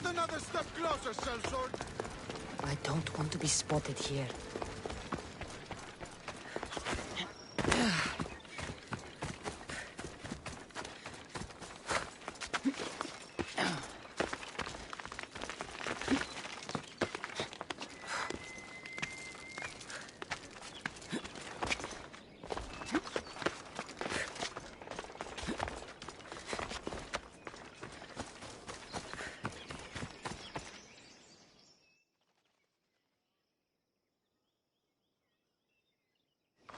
another step closer, sellsword. I don't want to be spotted here.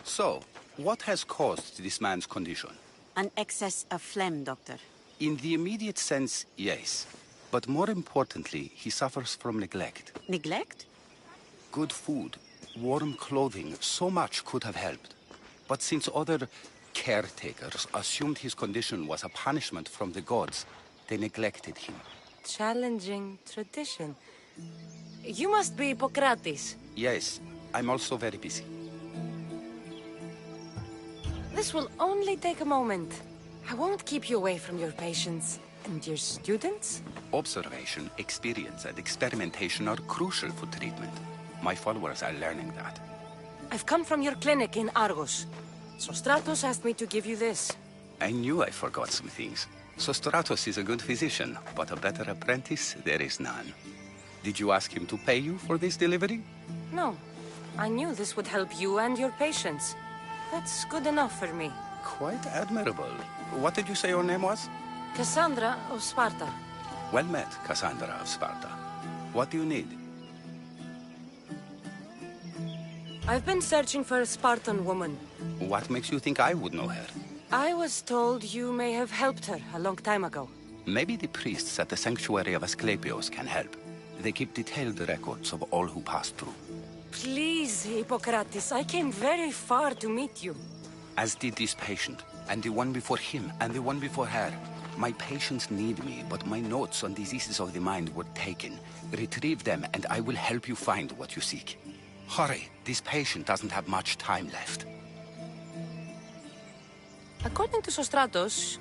So, what has caused this man's condition? An excess of phlegm, Doctor. In the immediate sense, yes. But more importantly, he suffers from neglect. Neglect? Good food, warm clothing, so much could have helped. But since other caretakers assumed his condition was a punishment from the gods, they neglected him. Challenging tradition. You must be Hippocrates. Yes, I'm also very busy. This will only take a moment. I won't keep you away from your patients. And your students? Observation, experience, and experimentation are crucial for treatment. My followers are learning that. I've come from your clinic in Argos. Sostratos asked me to give you this. I knew I forgot some things. Sostratos is a good physician, but a better apprentice there is none. Did you ask him to pay you for this delivery? No. I knew this would help you and your patients. That's good enough for me. Quite admirable. What did you say your name was? Cassandra of Sparta. Well met, Cassandra of Sparta. What do you need? I've been searching for a Spartan woman. What makes you think I would know her? I was told you may have helped her a long time ago. Maybe the priests at the sanctuary of Asclepios can help. They keep detailed records of all who pass through. Please, Hippocrates, I came very far to meet you. As did this patient, and the one before him, and the one before her. My patients need me, but my notes on diseases of the mind were taken. Retrieve them, and I will help you find what you seek. Hurry, this patient doesn't have much time left. According to Sostratos,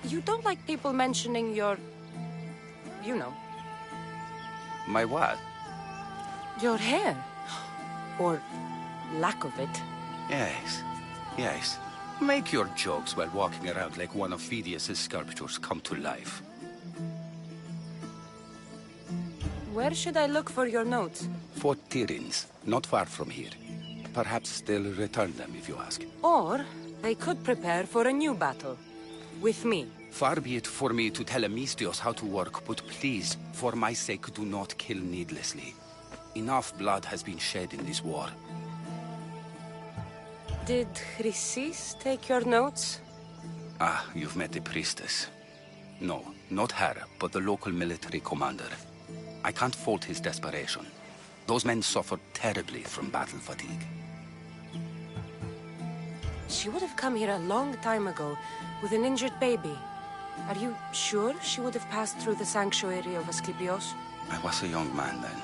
you don't like people mentioning your... you know. My what? Your hair. Or lack of it. Yes, yes. Make your jokes while walking around like one of Phidias' sculptures come to life. Where should I look for your notes? For Tyrins, not far from here. Perhaps they'll return them if you ask. Or they could prepare for a new battle. With me. Far be it for me to tell Amistios how to work, but please, for my sake, do not kill needlessly. Enough blood has been shed in this war. Did Chrysis take your notes? Ah, you've met the priestess. No, not her, but the local military commander. I can't fault his desperation. Those men suffered terribly from battle fatigue. She would have come here a long time ago with an injured baby. Are you sure she would have passed through the sanctuary of Asclepios? I was a young man then.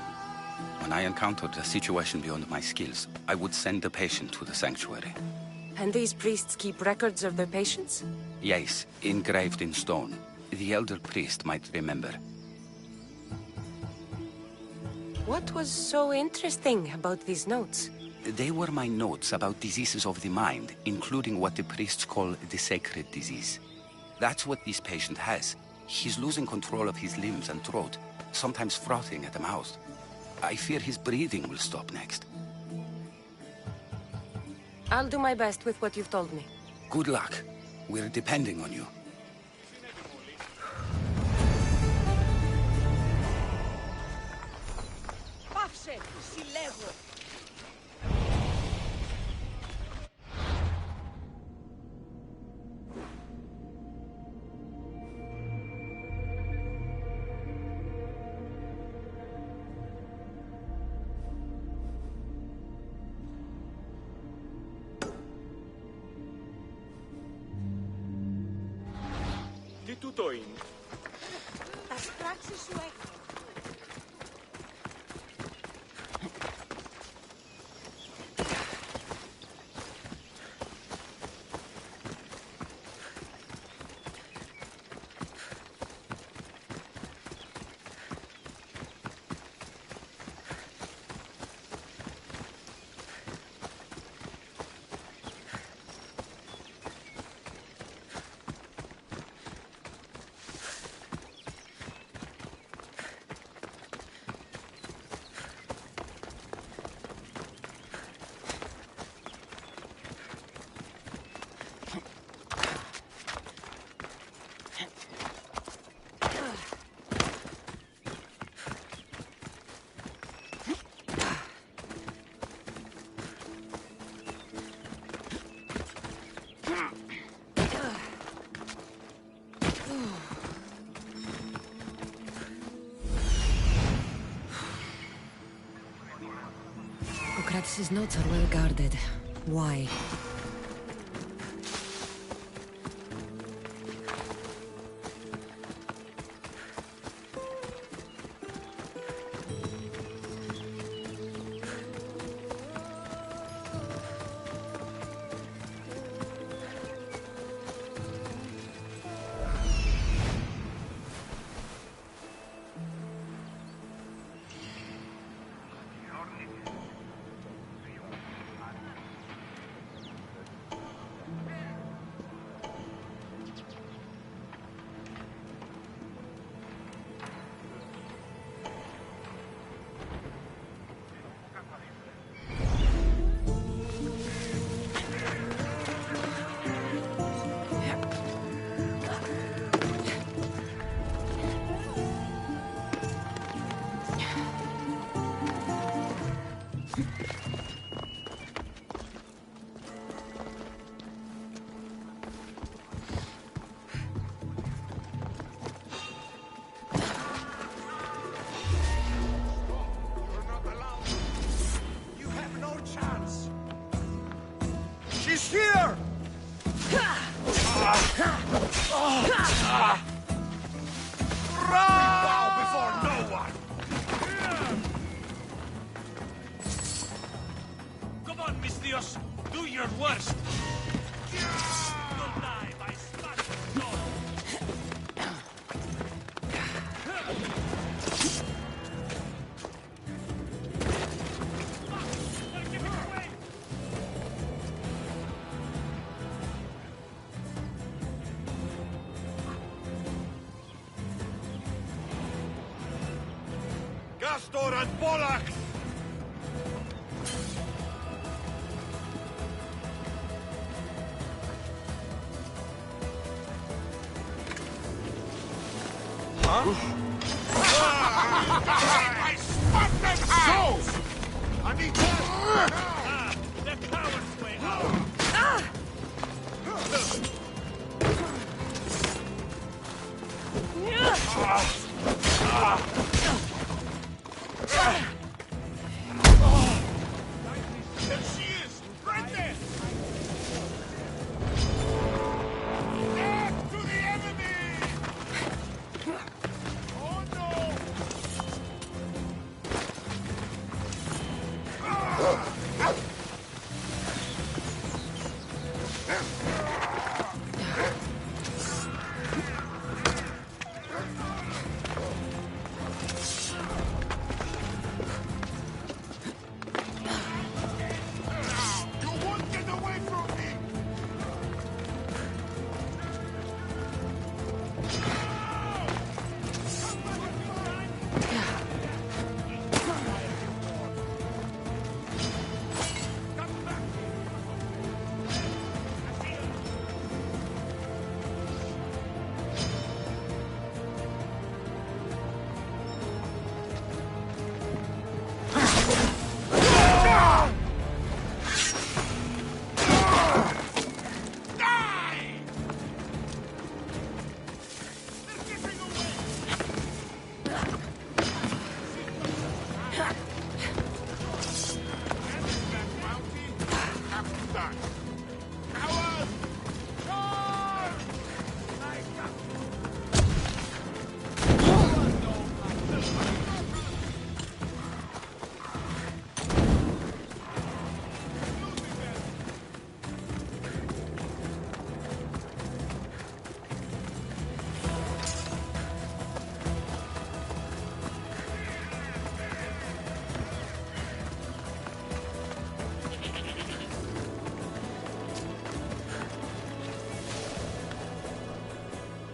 When I encountered a situation beyond my skills, I would send the patient to the sanctuary. And these priests keep records of their patients? Yes, engraved in stone. The elder priest might remember. What was so interesting about these notes? They were my notes about diseases of the mind, including what the priests call the sacred disease. That's what this patient has. He's losing control of his limbs and throat, sometimes frothing at the mouth. I fear his breathing will stop next. I'll do my best with what you've told me. Good luck. We're depending on you. Πάψε, συλλέγω. Τι τούτο είναι? Τα σπράξεις σου έχουν. Katz's notes are well guarded. Why? She's here! Bow before no one! Come on, Mistios! Do your worst! You'll die by slashing stone! Castor and Polak! Huh? I spot them out! I need help! The coward's way out! There she is! Right there! Death to the enemy! Oh no! You won't get away from me!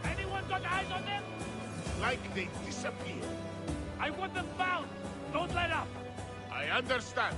Anyone got eyes on them? Like they disappeared. I want them found! Don't let up! I understand.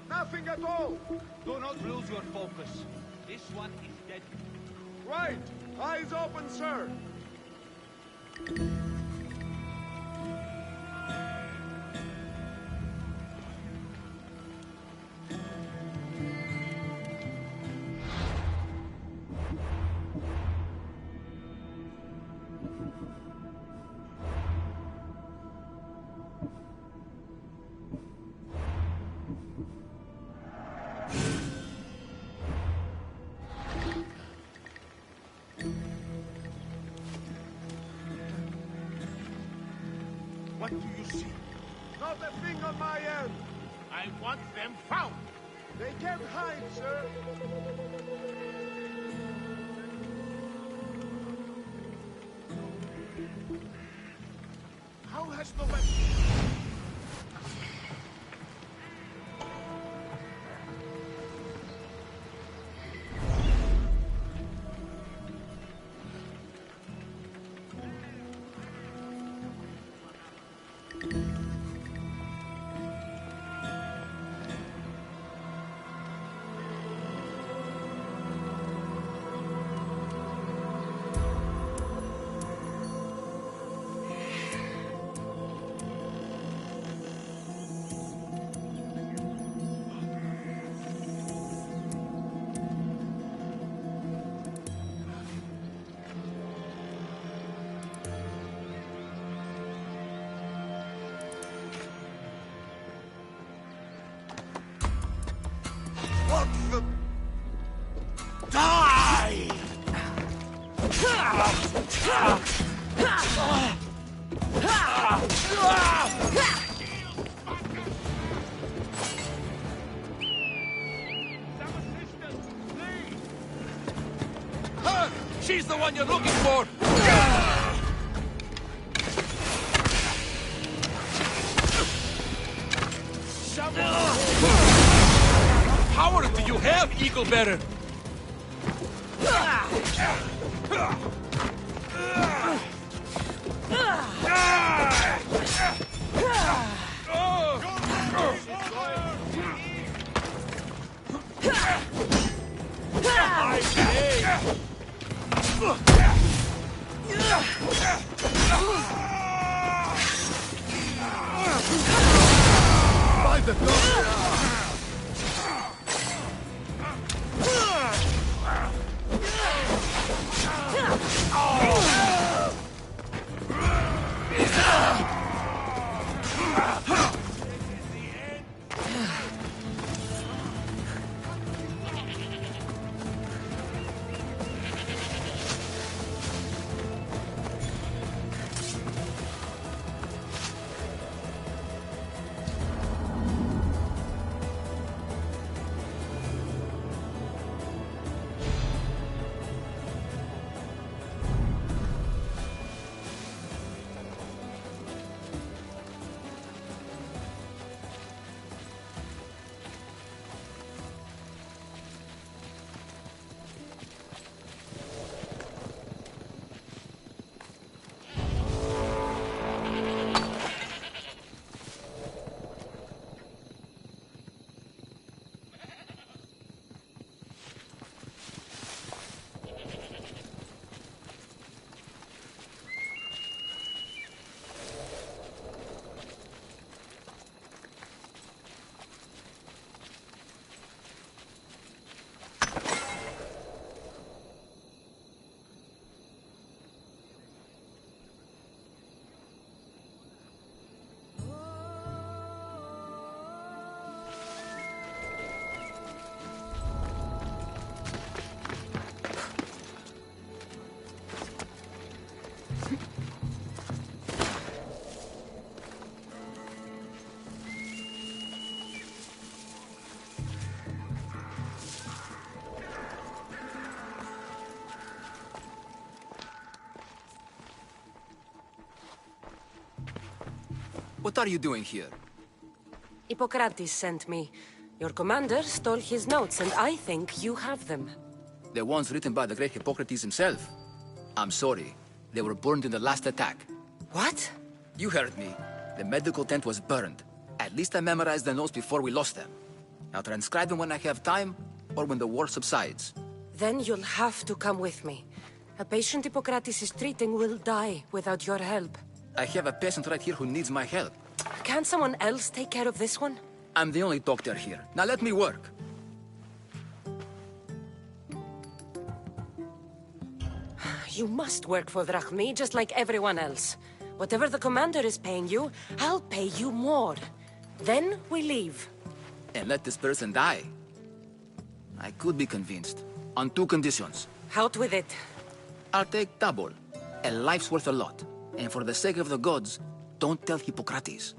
Nothing at all! Do not lose your focus. This one is dead. Right! Eyes open, sir! What do you see? Not a thing on my end. I want them found. They can't hide, sir. How has the weapon... What the... Die! Her! She's the one you're looking for! Power do you have, Eagle Bearer? By the doctor! What are you doing here? Hippocrates sent me. Your commander stole his notes, and I think you have them. The ones written by the great Hippocrates himself. I'm sorry. They were burned in the last attack. What? You heard me. The medical tent was burned. At least I memorized the notes before we lost them. I'll transcribe them when I have time, or when the war subsides. Then you'll have to come with me. A patient Hippocrates is treating will die without your help. I have a patient right here who needs my help. Can't someone else take care of this one? I'm the only doctor here. Now let me work. You must work for Drachmi, just like everyone else. Whatever the commander is paying you, I'll pay you more. Then we leave. And let this person die. I could be convinced. On two conditions. Out with it. I'll take double. A life's worth a lot. And for the sake of the gods, don't tell Hippocrates.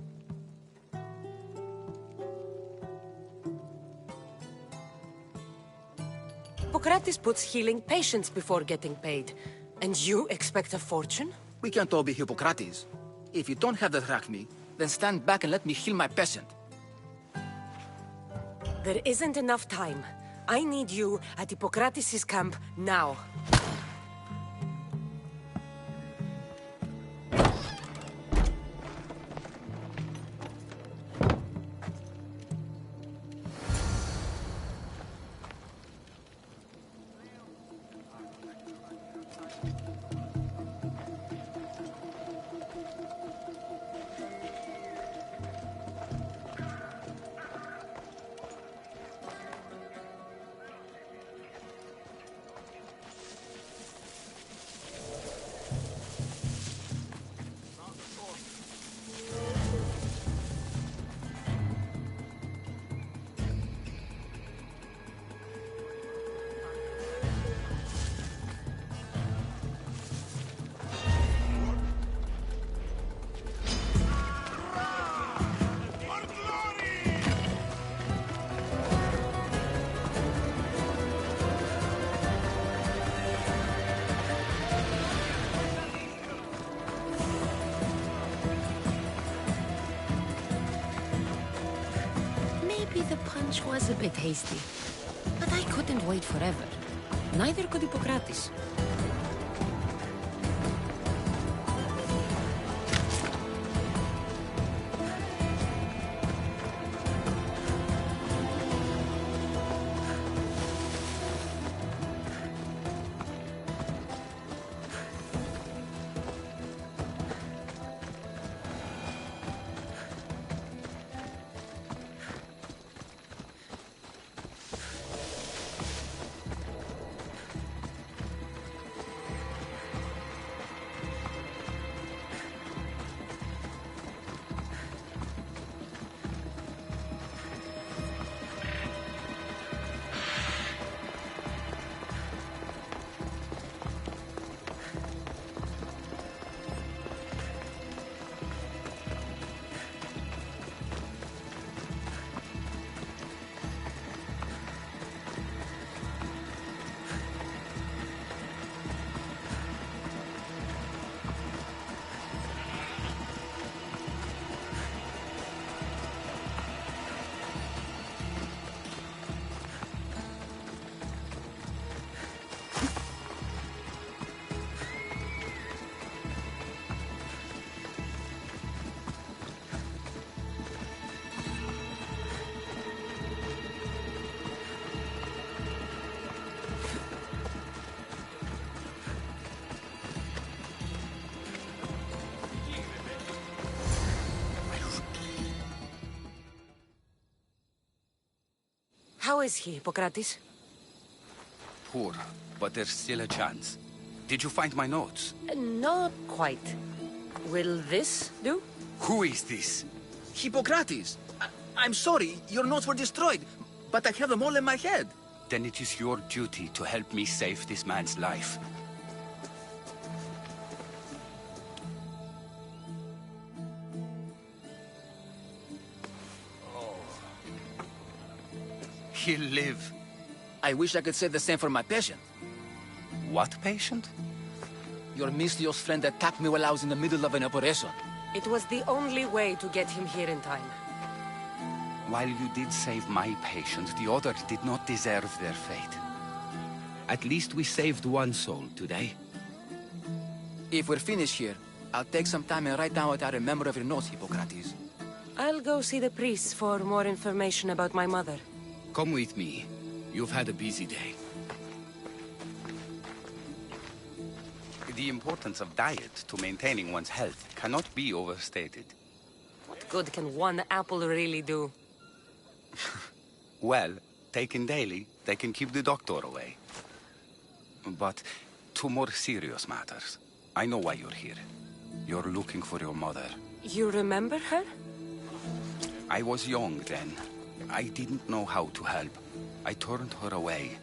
Hippocrates puts healing patients before getting paid. And you expect a fortune? We can't all be Hippocrates. If you don't have the drachmi, then stand back and let me heal my patient. There isn't enough time. I need you at Hippocrates' camp now. Maybe the punch was a bit hasty. But I couldn't wait forever. Neither could Hippocrates. How is he, Hippocrates? Poor, but there's still a chance. Did you find my notes? Not quite. Will this do? Who is this? Hippocrates! I'm sorry, your notes were destroyed, but I have them all in my head. Then it is your duty to help me save this man's life. He'll live. I wish I could say the same for my patient. What patient? Your Mystios friend attacked me while I was in the middle of an operation. It was the only way to get him here in time. While you did save my patient, the others did not deserve their fate. At least we saved one soul today. If we're finished here, I'll take some time and write down what I remember of your notes, Hippocrates. I'll go see the priests for more information about my mother. Come with me. You've had a busy day. The importance of diet to maintaining one's health cannot be overstated. What good can one apple really do? Well, taken daily, they can keep the doctor away. But to more serious matters. I know why you're here. You're looking for your mother. You remember her? I was young then. I didn't know how to help. I turned her away.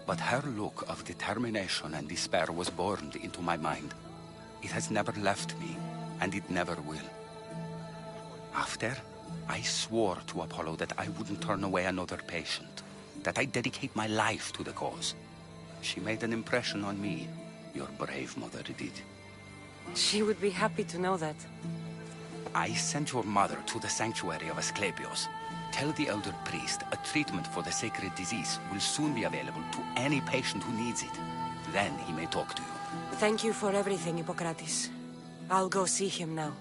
But her look of determination and despair was burned into my mind. It has never left me, and it never will. After, I swore to Apollo that I wouldn't turn away another patient, that I'd dedicate my life to the cause. She made an impression on me. Your brave mother did. She would be happy to know that. I sent your mother to the sanctuary of Asclepios. Tell the elder priest a treatment for the sacred disease will soon be available to any patient who needs it. Then he may talk to you. Thank you for everything, Hippocrates. I'll go see him now.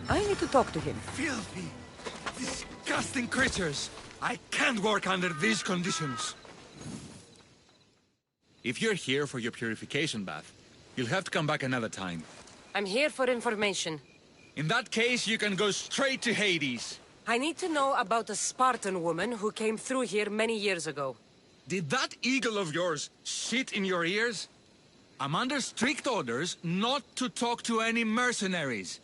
I need to talk to him. Filthy, disgusting creatures! I can't work under these conditions. If you're here for your purification bath, you'll have to come back another time. I'm here for information. In that case, you can go straight to Hades. I need to know about a Spartan woman who came through here many years ago. Did that eagle of yours shit in your ears? I'm under strict orders not to talk to any mercenaries.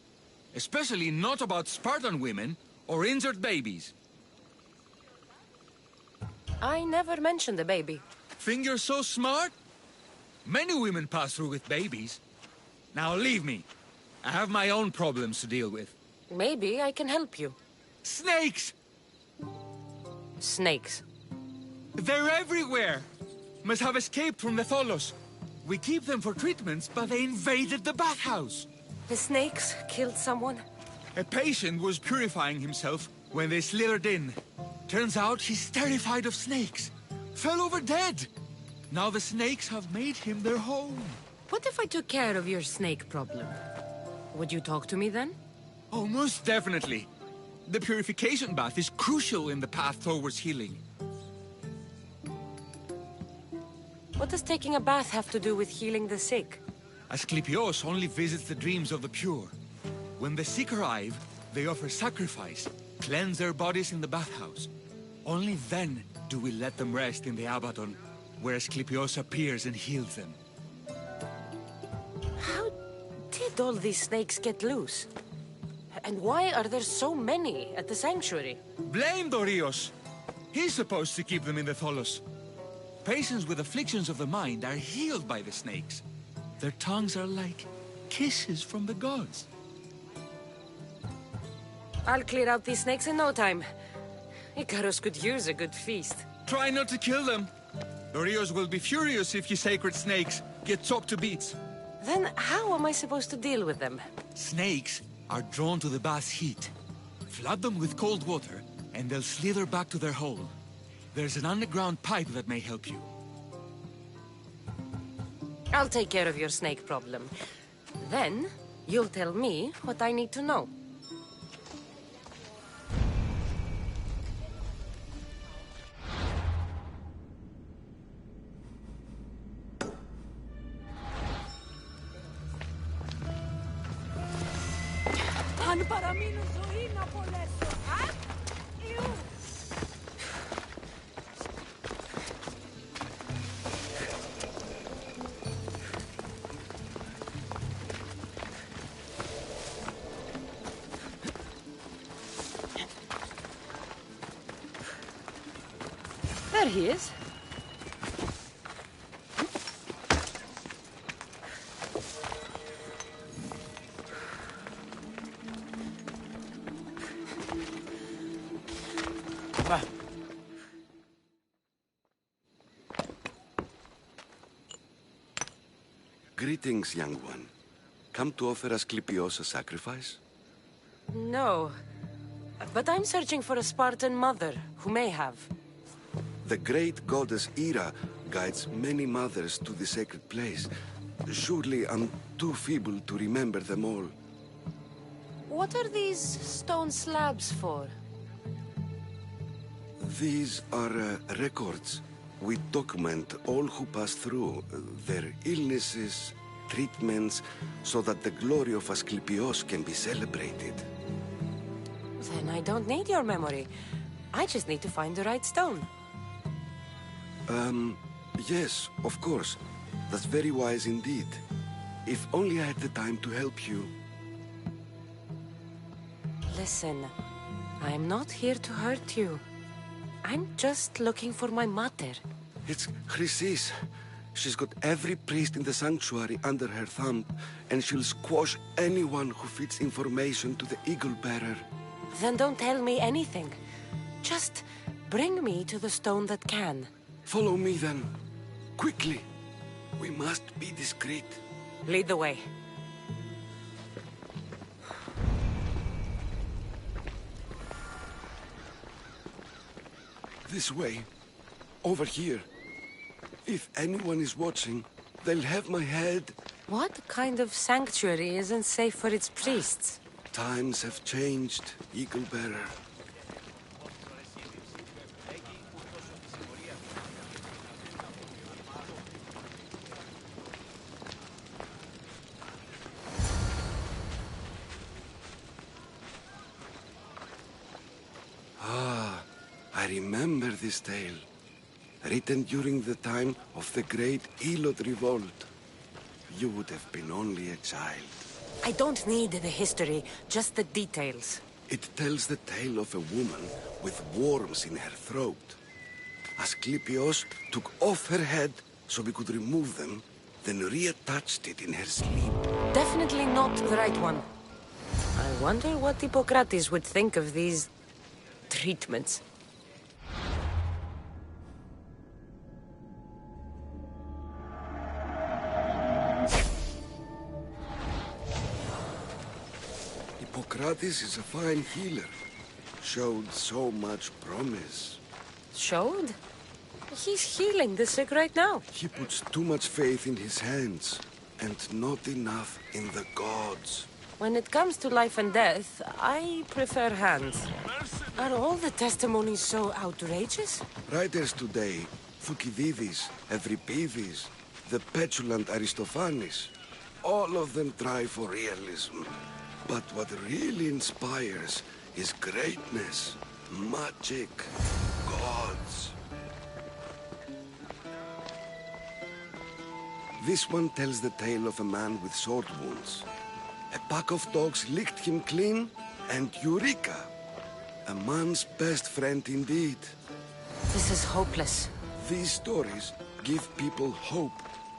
Especially not about Spartan women or injured babies. I never mentioned a baby. Think you're so smart? Many women pass through with babies. Now leave me. I have my own problems to deal with. Maybe I can help you. Snakes! Snakes. They're everywhere! Must have escaped from the Tholos. We keep them for treatments, but they invaded the bathhouse. The snakes killed someone? A patient was purifying himself when they slithered in. Turns out he's terrified of snakes. Fell over dead. Now the snakes have made him their home. What if I took care of your snake problem? Would you talk to me then? Oh, most definitely. The purification bath is crucial in the path towards healing. What does taking a bath have to do with healing the sick? Asclepios only visits the dreams of the pure. When the sick arrive, they offer sacrifice, cleanse their bodies in the bathhouse. Only then do we let them rest in the Abaddon, where Asclepios appears and heals them. How did all these snakes get loose? And why are there so many at the sanctuary? Blame Dorios! He's supposed to keep them in the Tholos. Patients with afflictions of the mind are healed by the snakes. Their tongues are like kisses from the gods. I'll clear out these snakes in no time. Icarus could use a good feast. Try not to kill them. Dorios will be furious if you sacred snakes get chopped to bits. Then how am I supposed to deal with them? Snakes are drawn to the bath's heat. Flood them with cold water, and they'll slither back to their hole. There's an underground pipe that may help you. I'll take care of your snake problem. Then, you'll tell me what I need to know. Αν παραμείνω ζωή να απολέσω. Α! Ιού! There he is. Greetings, young one. Come to offer Asclepios a sacrifice? No. But I'm searching for a Spartan mother who may have. The great goddess Hera guides many mothers to the sacred place. Surely I'm too feeble to remember them all. What are these stone slabs for? These are records. We document all who pass through, their illnesses, treatments, so that the glory of Asclepios can be celebrated. Then I don't need your memory. I just need to find the right stone. Yes, of course. That's very wise indeed. If only I had the time to help you. Listen, I'm not here to hurt you. I'm just looking for my mother. It's Chrysis. She's got every priest in the sanctuary under her thumb, and she'll squash anyone who feeds information to the Eagle Bearer. Then don't tell me anything. Just bring me to the stone that can. Follow me then. Quickly. We must be discreet. Lead the way. This way. Over here. If anyone is watching, they'll have my head. What kind of sanctuary isn't safe for its priests? Times have changed, Eagle Bearer. I remember this tale. Written during the time of the great Elot revolt. You would have been only a child. I don't need the history, just the details. It tells the tale of a woman with worms in her throat. Asclepios took off her head so we could remove them, then reattached it in her sleep. Definitely not the right one. I wonder what Hippocrates would think of these treatments. Hippocrates is a fine healer. Showed so much promise. Showed? He's healing the sick right now. He puts too much faith in his hands, and not enough in the gods. When it comes to life and death, I prefer hands. Are all the testimonies so outrageous? Writers today, Thucydides, Euripides, the petulant Aristophanes, all of them try for realism. But what really inspires is greatness, magic, gods. This one tells the tale of a man with sword wounds. A pack of dogs licked him clean, and Eureka! A man's best friend indeed. This is hopeless. These stories give people hope,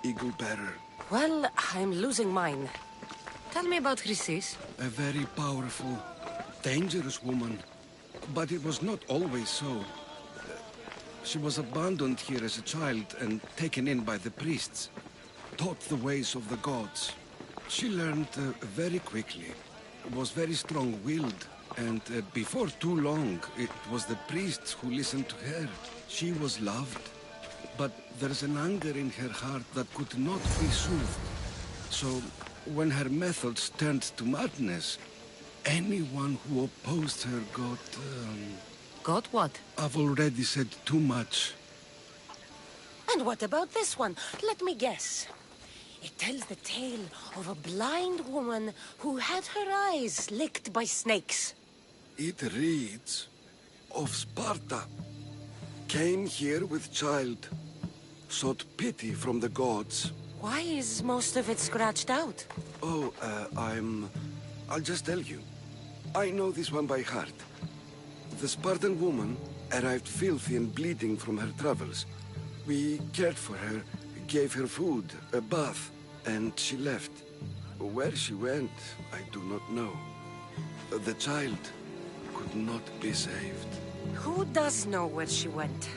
Eagle Bearer. Well, I'm losing mine. Tell me about Chrysis. A very powerful, dangerous woman. But it was not always so. She was abandoned here as a child and taken in by the priests. Taught the ways of the gods. She learned very quickly. Was very strong-willed. And before too long, it was the priests who listened to her. She was loved. But there's an anger in her heart that could not be soothed. So, when her methods turned to madness, anyone who opposed her got... Got what? I've already said too much. And what about this one? Let me guess. It tells the tale of a blind woman who had her eyes licked by snakes. It reads of Sparta. Came here with child. Sought pity from the gods. Why is most of it scratched out? Oh, I'll just tell you. I know this one by heart. The Spartan woman arrived filthy and bleeding from her travels. We cared for her, gave her food, a bath, and she left. Where she went, I do not know. The child could not be saved. Who does know where she went?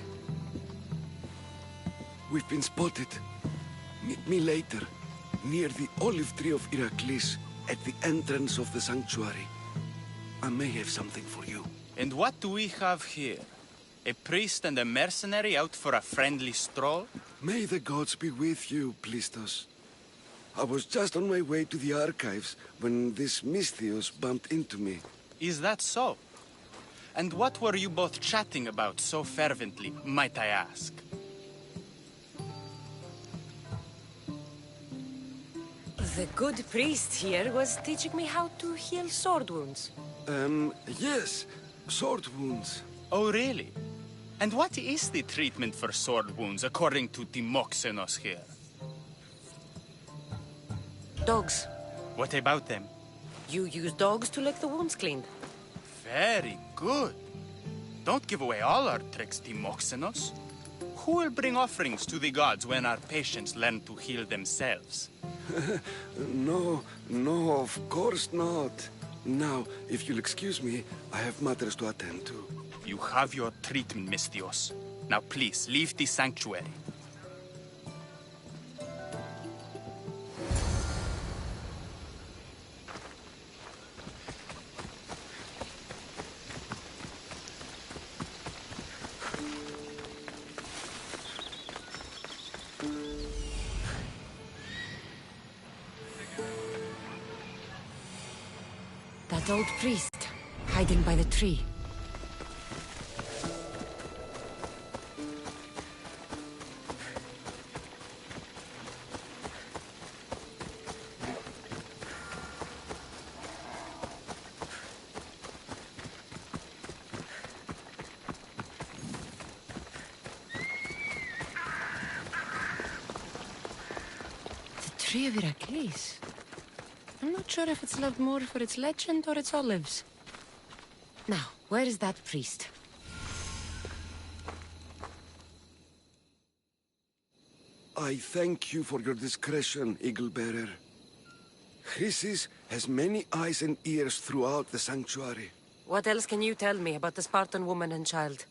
We've been spotted. Meet me later. near the olive tree of Heracles, at the entrance of the sanctuary. I may have something for you. And what do we have here? A priest and a mercenary out for a friendly stroll? May the gods be with you, Plistos. I was just on my way to the archives when this Misthios bumped into me. Is that so? And what were you both chatting about so fervently, might I ask? The good priest here was teaching me how to heal sword wounds. Yes. Sword wounds. Oh, really? And what is the treatment for sword wounds, according to Timoxenos here? Dogs. What about them? You use dogs to lick the wounds clean. Very good. Don't give away all our tricks, Timoxenos. Who will bring offerings to the gods when our patients learn to heal themselves? No, of course not. Now, if you'll excuse me, I have matters to attend to. You have your treatment, Misthios. Now please, leave the sanctuary. That old priest, hiding by the tree. The tree of Heracles. I'm not sure if it's loved more for its legend or its olives. Now, where is that priest? I thank you for your discretion, Eagle-bearer. Chrysis has many eyes and ears throughout the sanctuary. What else can you tell me about the Spartan woman and child?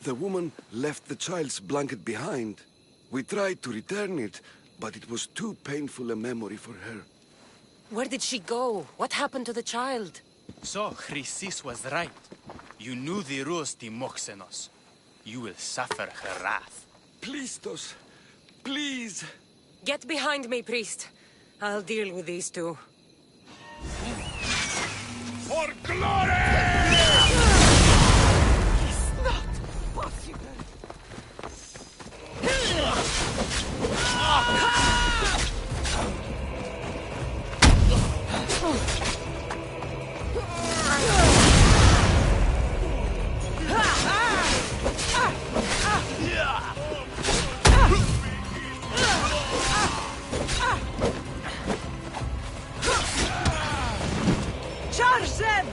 The woman left the child's blanket behind. We tried to return it, but it was too painful a memory for her. Where did she go? What happened to the child? So, Chrysis was right. You knew the rules, Timoxenos. You will suffer her wrath. Plistos, please! Get behind me, priest. I'll deal with these two. For glory! It's not possible. Charge them!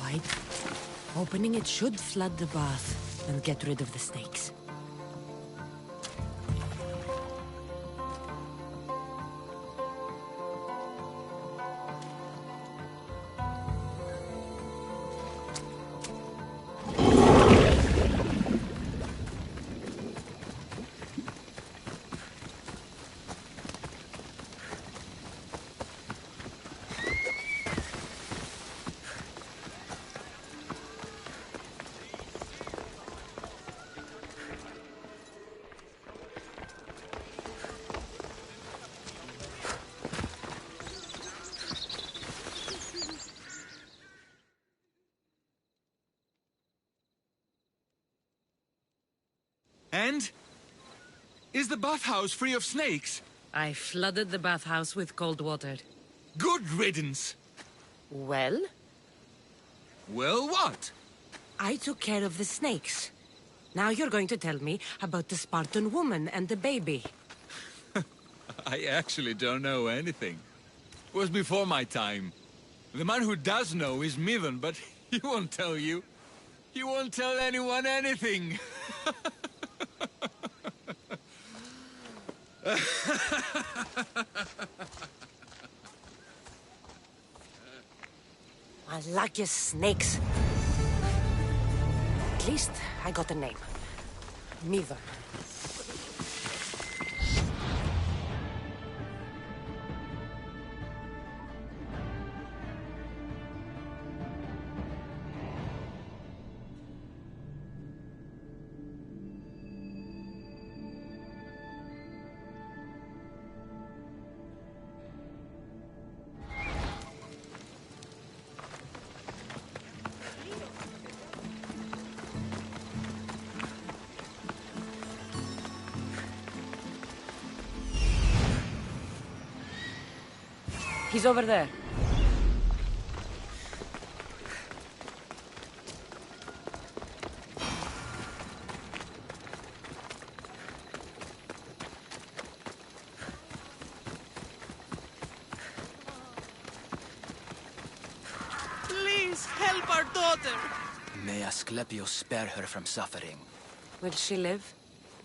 fortified. Opening it should flood the bath and get rid of the snakes. And? Is the bathhouse free of snakes? I flooded the bathhouse with cold water. Good riddance! Well? Well, what? I took care of the snakes. Now you're going to tell me about the Spartan woman and the baby. I actually don't know anything. It was before my time. The man who does know is Midon, but he won't tell you. He won't tell anyone anything. I like your snakes. At least I got a name. Midon. He's over there. Please help our daughter. May Asclepius spare her from suffering. Will she live?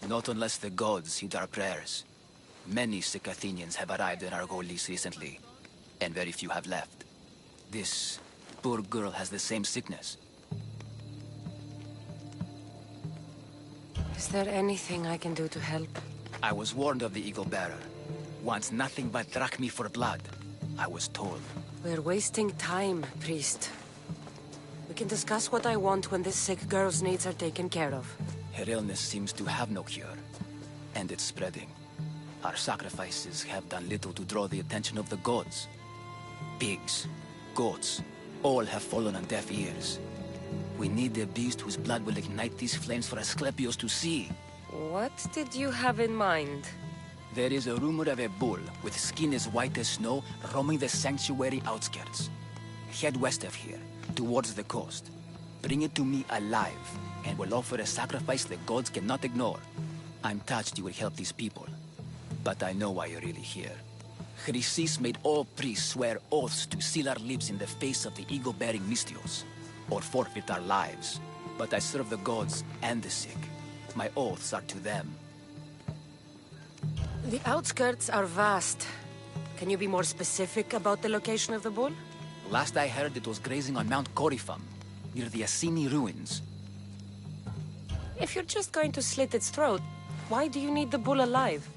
Not unless the gods heed our prayers. Many sick Athenians have arrived in Argolis recently, and very few have left. This poor girl has the same sickness. Is there anything I can do to help? I was warned of the Eagle Bearer. Wants nothing but drachmi for blood, I was told. We're wasting time, priest. We can discuss what I want when this sick girl's needs are taken care of. Her illness seems to have no cure, and it's spreading. Our sacrifices have done little to draw the attention of the gods. Pigs, goats, all have fallen on deaf ears. We need a beast whose blood will ignite these flames for Asclepius to see. What did you have in mind? There is a rumor of a bull with skin as white as snow roaming the sanctuary outskirts. Head west of here, towards the coast. Bring it to me alive, and we'll offer a sacrifice the gods cannot ignore. I'm touched you will help these people, but I know why you're really here. Chrysis made all priests swear oaths to seal our lips in the face of the eagle-bearing Mystios, or forfeit our lives. But I serve the gods and the sick. My oaths are to them. The outskirts are vast. Can you be more specific about the location of the bull? Last I heard, it was grazing on Mount Corifum, near the Assini ruins. If you're just going to slit its throat, why do you need the bull alive?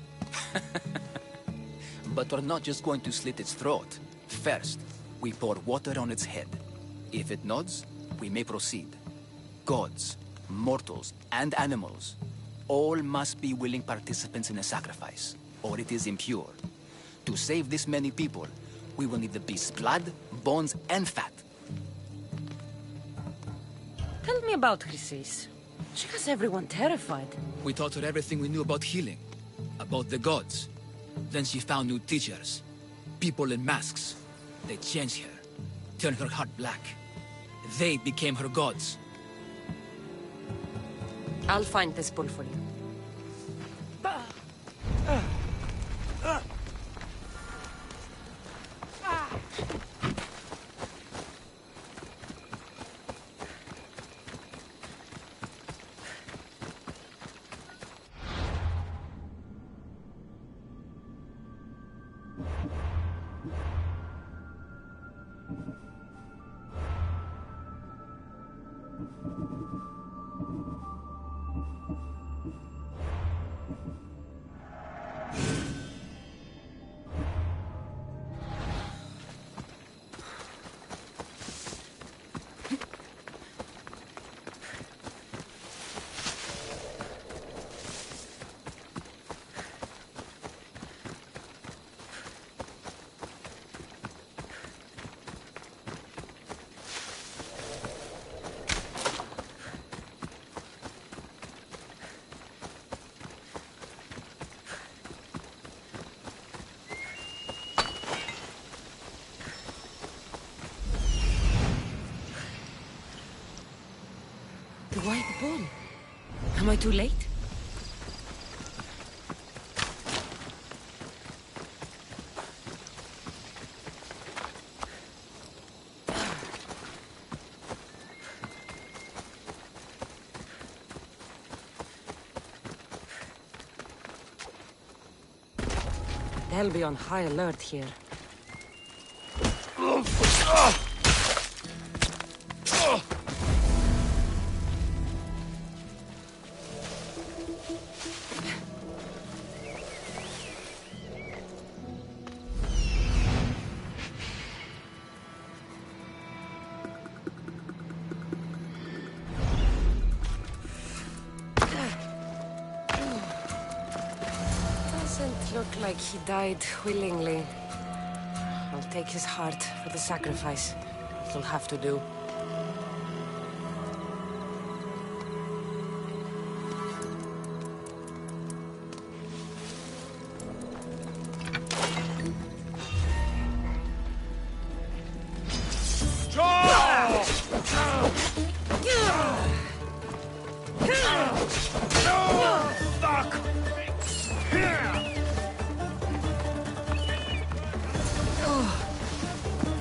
But we're not just going to slit its throat. First, we pour water on its head. If it nods, we may proceed. Gods, mortals, and animals, all must be willing participants in a sacrifice, or it is impure. To save this many people, we will need the beast's blood, bones, and fat. Tell me about Chrysis. She has everyone terrified. We taught her everything we knew about healing, about the gods. Then she found new teachers, people in masks. They changed her, turned her heart black. They became her gods. I'll find this bull for you. white bull. Am I too late? They'll be on high alert here. Doesn't look like he died willingly. I'll take his heart for the sacrifice. It'll have to do.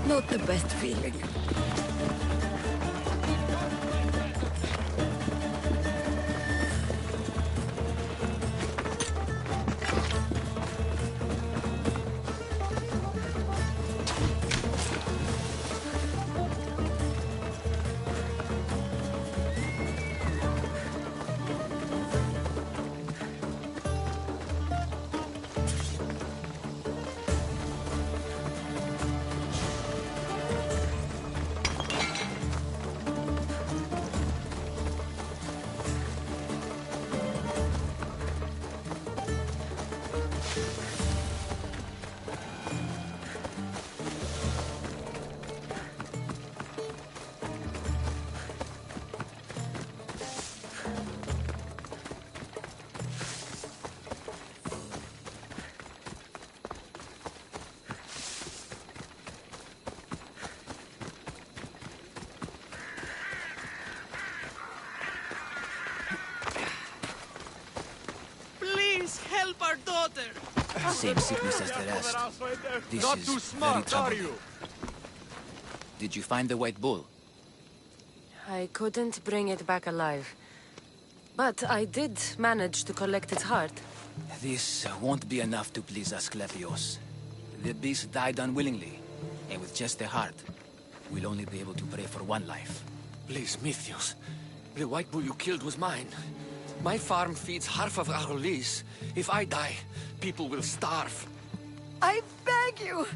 Not the best feeling. Help our daughter! Same sickness as the rest. This Not is too smart, very are troubling. you? Did you find the white bull? I couldn't bring it back alive. But I did manage to collect its heart. This won't be enough to please Asclepios. The beast died unwillingly, and with just the heart, we'll only be able to pray for one life. Please, Mythios. The white bull you killed was mine. My farm feeds half of Argolis. If I die, people will starve. I beg you!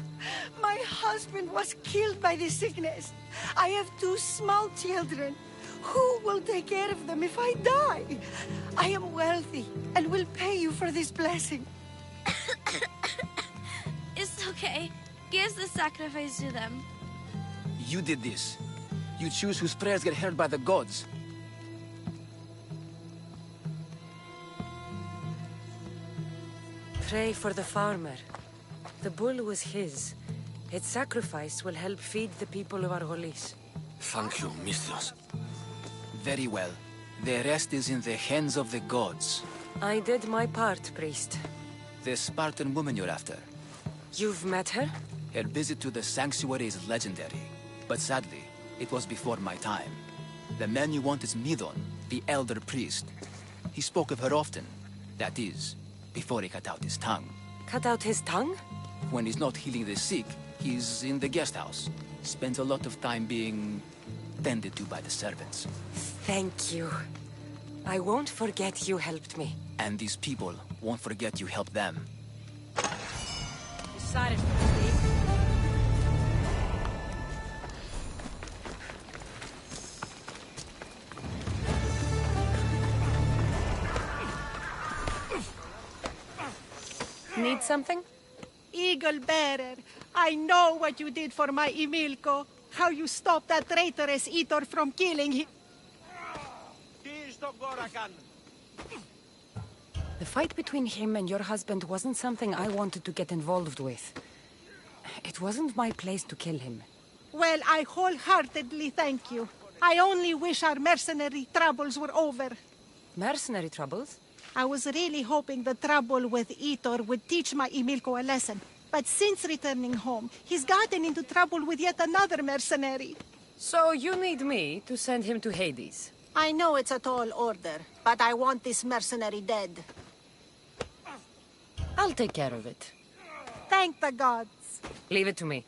My husband was killed by this sickness. I have 2 small children. Who will take care of them if I die? I am wealthy and will pay you for this blessing. It's okay. Give the sacrifice to them. You did this. You choose whose prayers get heard by the gods. Pray for the farmer. The bull was his. Its sacrifice will help feed the people of Argolis. Thank you, Mythios. Very well. The rest is in the hands of the gods. I did my part, priest. The Spartan woman you're after. You've met her? Her visit to the sanctuary is legendary. But sadly, it was before my time. The man you want is Midon, the elder priest. He spoke of her often. That is, before he cut out his tongue. Cut out his tongue? When he's not healing the sick, he's in the guest house. Spends a lot of time being tended to by the servants. Thank you. I won't forget you helped me. And these people won't forget you helped them. Need something? Eagle Bearer, I know what you did for my Emilko. How you stopped that traitorous Eater from killing him. The fight between him and your husband wasn't something I wanted to get involved with. It wasn't my place to kill him. Well, I wholeheartedly thank you. I only wish our mercenary troubles were over. Mercenary troubles? I was really hoping the trouble with Itor would teach my Emilko a lesson. But since returning home, he's gotten into trouble with yet another mercenary. So you need me to send him to Hades? I know it's a tall order, but I want this mercenary dead. I'll take care of it. Thank the gods. Leave it to me.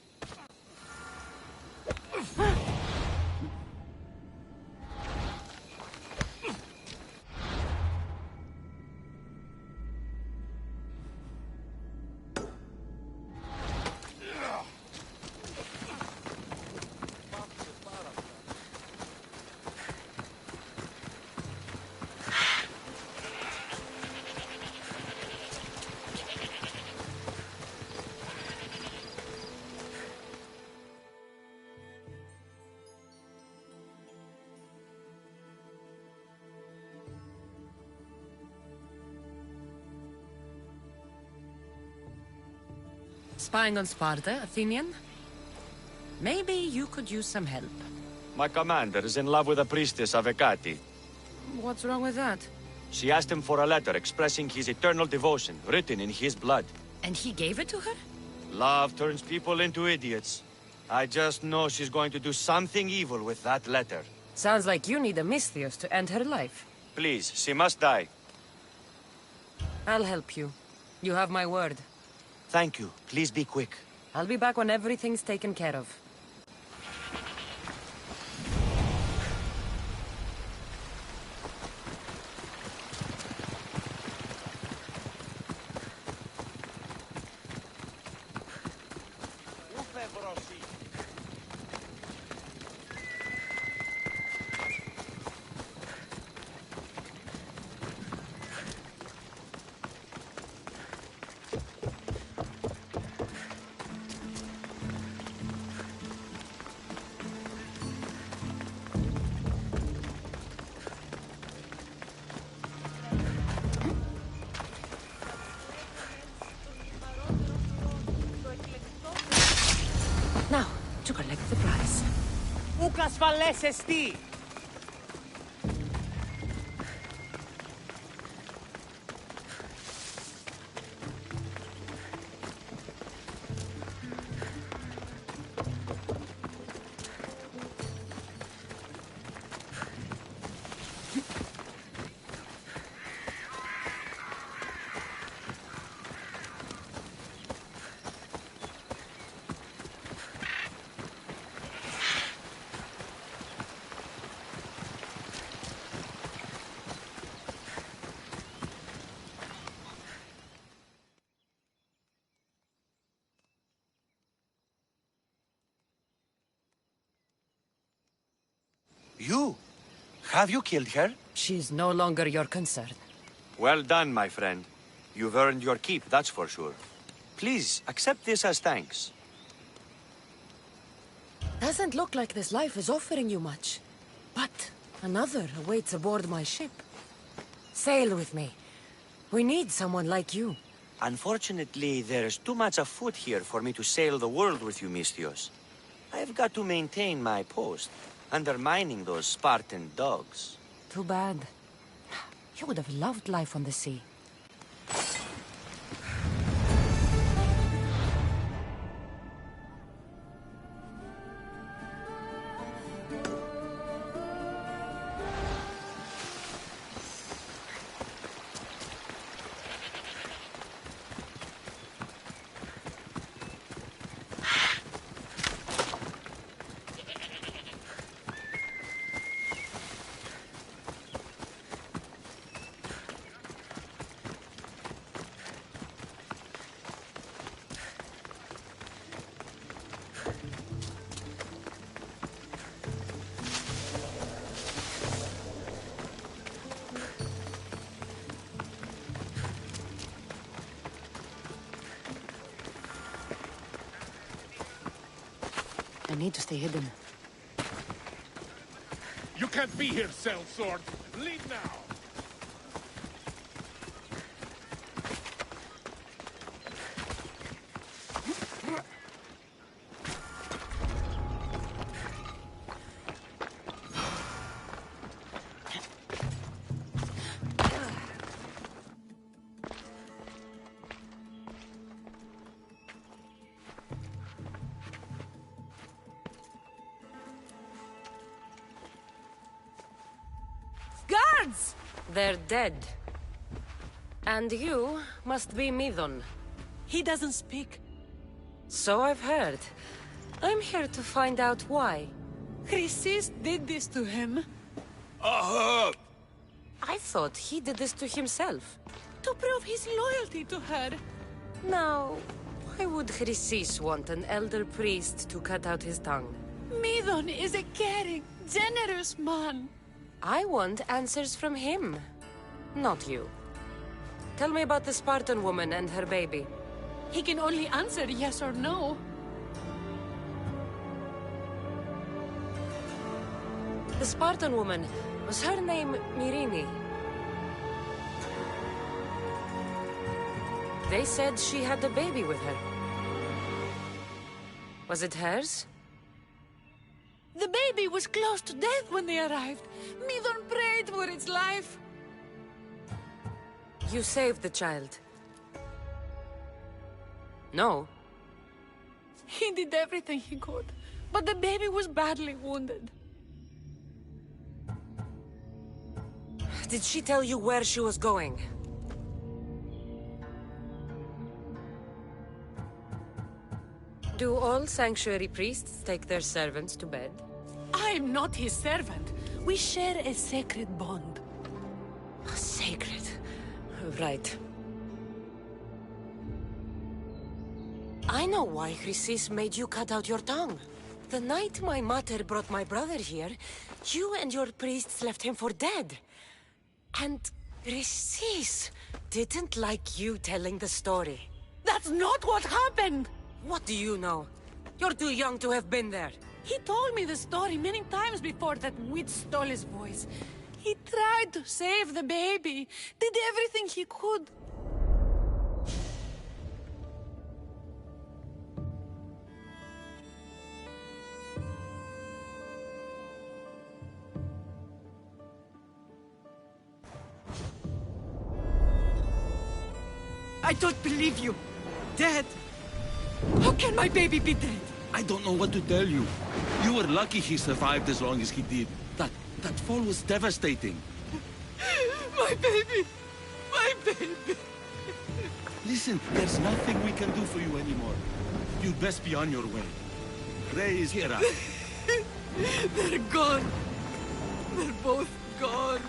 Spying on Sparta, Athenian? Maybe you could use some help. My commander is in love with a priestess of Hecate. What's wrong with that? She asked him for a letter expressing his eternal devotion, written in his blood. And he gave it to her? Love turns people into idiots. I just know she's going to do something evil with that letter. Sounds like you need a Misthios to end her life. Please, she must die. I'll help you. You have my word. Thank you. Please be quick. I'll be back when everything's taken care of. Now, to collect the prize. Ukas fales esti! You? Have you killed her? She's no longer your concern. Well done, my friend. You've earned your keep, that's for sure. Please, accept this as thanks. Doesn't look like this life is offering you much. But another awaits aboard my ship. Sail with me. We need someone like you. Unfortunately, there's too much afoot here for me to sail the world with you, Misthios. I've got to maintain my post, undermining those Spartan dogs. Too bad. You would have loved life on the sea. I need to stay hidden. You can't be here, sellsword. Leave now. gods! They're dead. And you must be Midon. He doesn't speak. So I've heard. I'm here to find out why. Chrysis did this to him. I thought he did this to himself. To prove his loyalty to her. Now, why would Chrysis want an elder priest to cut out his tongue? Midon is a caring, generous man. I want answers from him, not you. Tell me about the Spartan woman and her baby. He can only answer yes or no. The Spartan woman, was her name Myrine? They said she had a baby with her. Was it hers? The baby was close to death when they arrived. Midon prayed for its life. You saved the child. No. He did everything he could, but the baby was badly wounded. Did she tell you where she was going? Do all sanctuary priests take their servants to bed? I am not his servant. We share a sacred bond. Sacred. Right. I know why Chrysis made you cut out your tongue. The night my mother brought my brother here, you and your priests left him for dead. And Chrysis didn't like you telling the story. That's not what happened! What do you know? You're too young to have been there. He told me the story many times before that witch stole his voice. He tried to save the baby, did everything he could. I don't believe you. Dead. How can my baby be dead? I don't know what to tell you. You were lucky he survived as long as he did. That fall was devastating. My baby! My baby! Listen, there's nothing we can do for you anymore. You'd best be on your way. Ray is here. They're gone. They're both gone.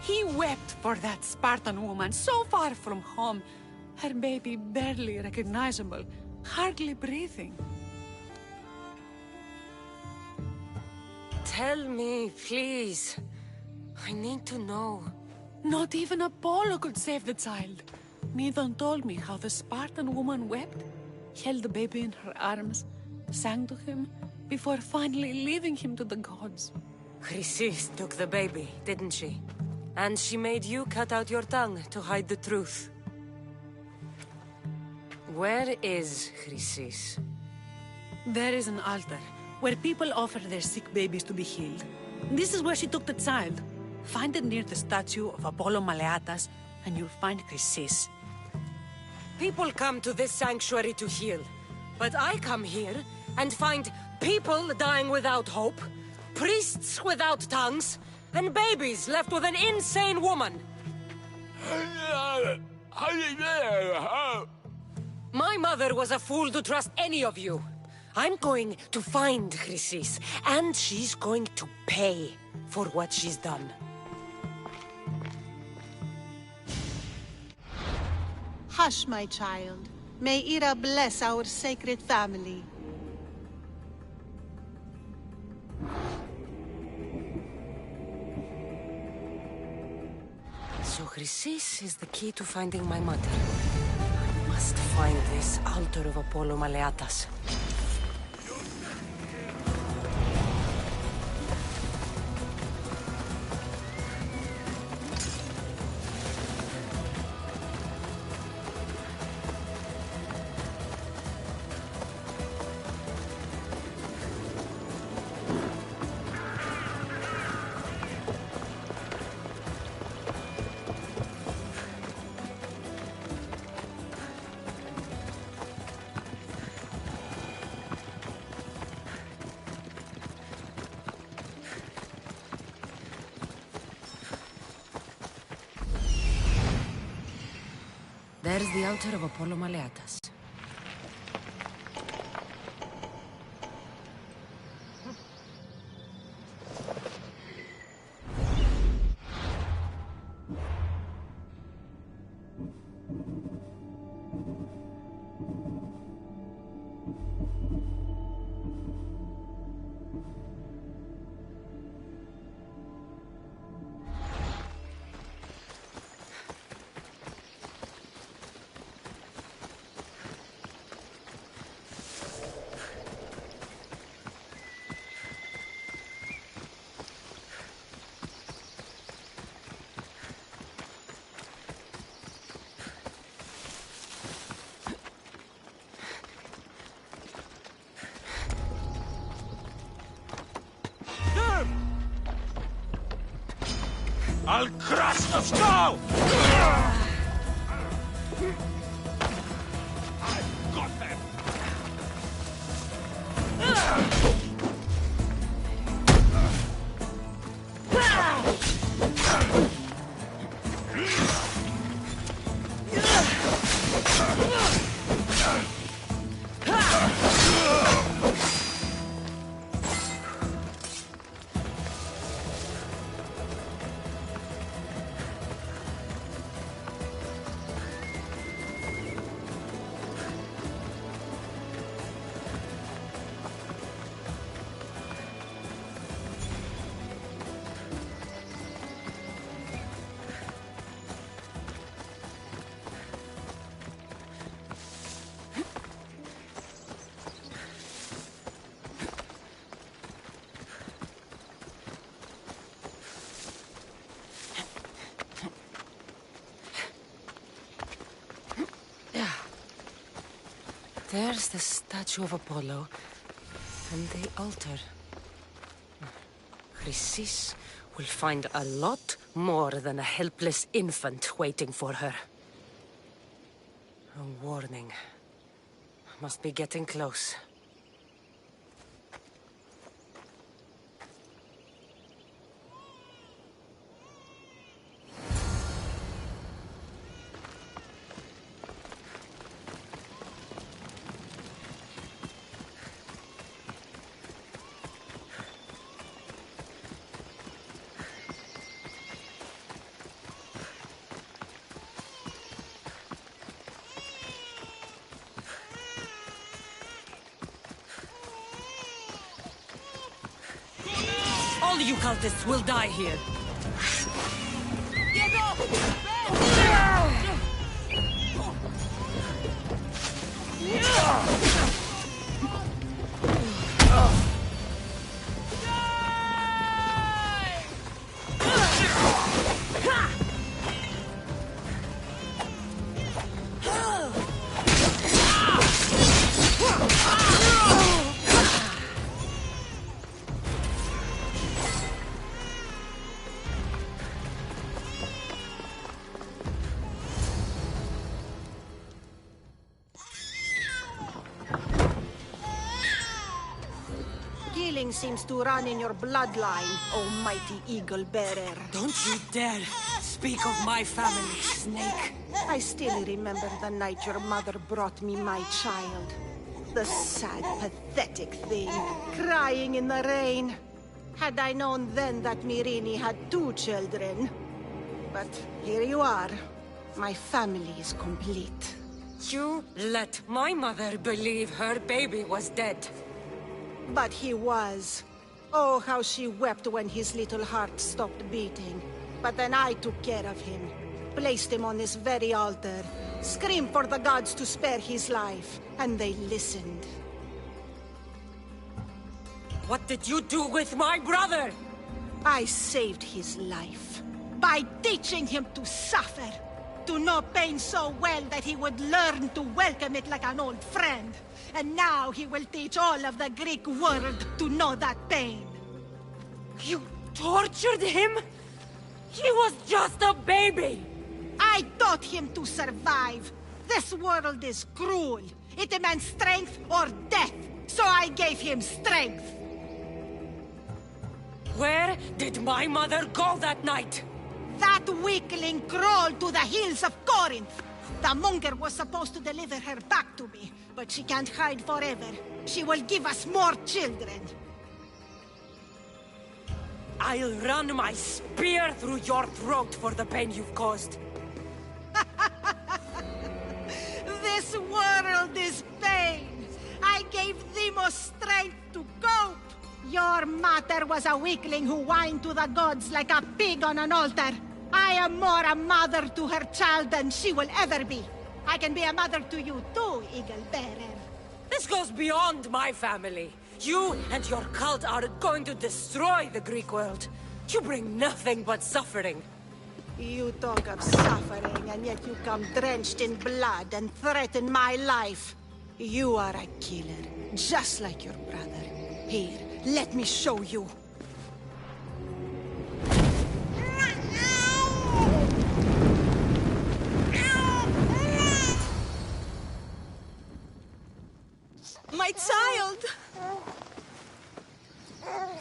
He wept for that Spartan woman, so far from home. Her baby barely recognizable, hardly breathing. Tell me, please. I need to know. Not even Apollo could save the child. Midon told me how the Spartan woman wept, held the baby in her arms, sang to him, before finally leaving him to the gods. Chrysis took the baby, didn't she? And she made you cut out your tongue to hide the truth. Where is Chrysis? There is an altar, where people offer their sick babies to be healed. This is where she took the child. Find it near the statue of Apollo Maleatas, and you'll find Chrysis. People come to this sanctuary to heal. But I come here and find people dying without hope, priests without tongues, and babies left with an insane woman. My mother was a fool to trust any of you. I'm going to find Chrysis, and she's going to pay for what she's done. Hush, my child. May Ira bless our sacred family. So Chrysis is the key to finding my mother. I must find this altar of Apollo Maleatas. There's the altar of Apollo Maleatas. I'll crush the skull! I've got them! There's the statue of Apollo, and the altar. Chrysis will find a lot more than a helpless infant waiting for her. A warning. Must be getting close. All you cultists will die here. Killing seems to run in your bloodline, almighty eagle bearer. Don't you dare speak of my family, Snake. I still remember the night your mother brought me my child. The sad, pathetic thing, crying in the rain. Had I known then that Myrrine had 2 children. But here you are. My family is complete. You let my mother believe her baby was dead. But he was. Oh, how she wept when his little heart stopped beating. But then I took care of him. Placed him on this very altar. Screamed for the gods to spare his life. And they listened. What did you do with my brother? I saved his life. By teaching him to suffer. To know pain so well that he would learn to welcome it like an old friend. And now he will teach all of the Greek world to know that pain. You tortured him? He was just a baby! I taught him to survive. This world is cruel. It demands strength or death. So I gave him strength. Where did my mother go that night? That weakling crawled to the hills of Corinth. The monger was supposed to deliver her back to me, but she can't hide forever. She will give us more children. I'll run my spear through your throat for the pain you've caused. This world is pain. I gave Demos strength to cope. Your mater was a weakling who whined to the gods like a pig on an altar. I am more a mother to her child than she will ever be. I can be a mother to you too, Eagle Bearer. This goes beyond my family. You and your cult are going to destroy the Greek world. You bring nothing but suffering. You talk of suffering, and yet you come drenched in blood and threaten my life. You are a killer, just like your brother. Here, let me show you. My child!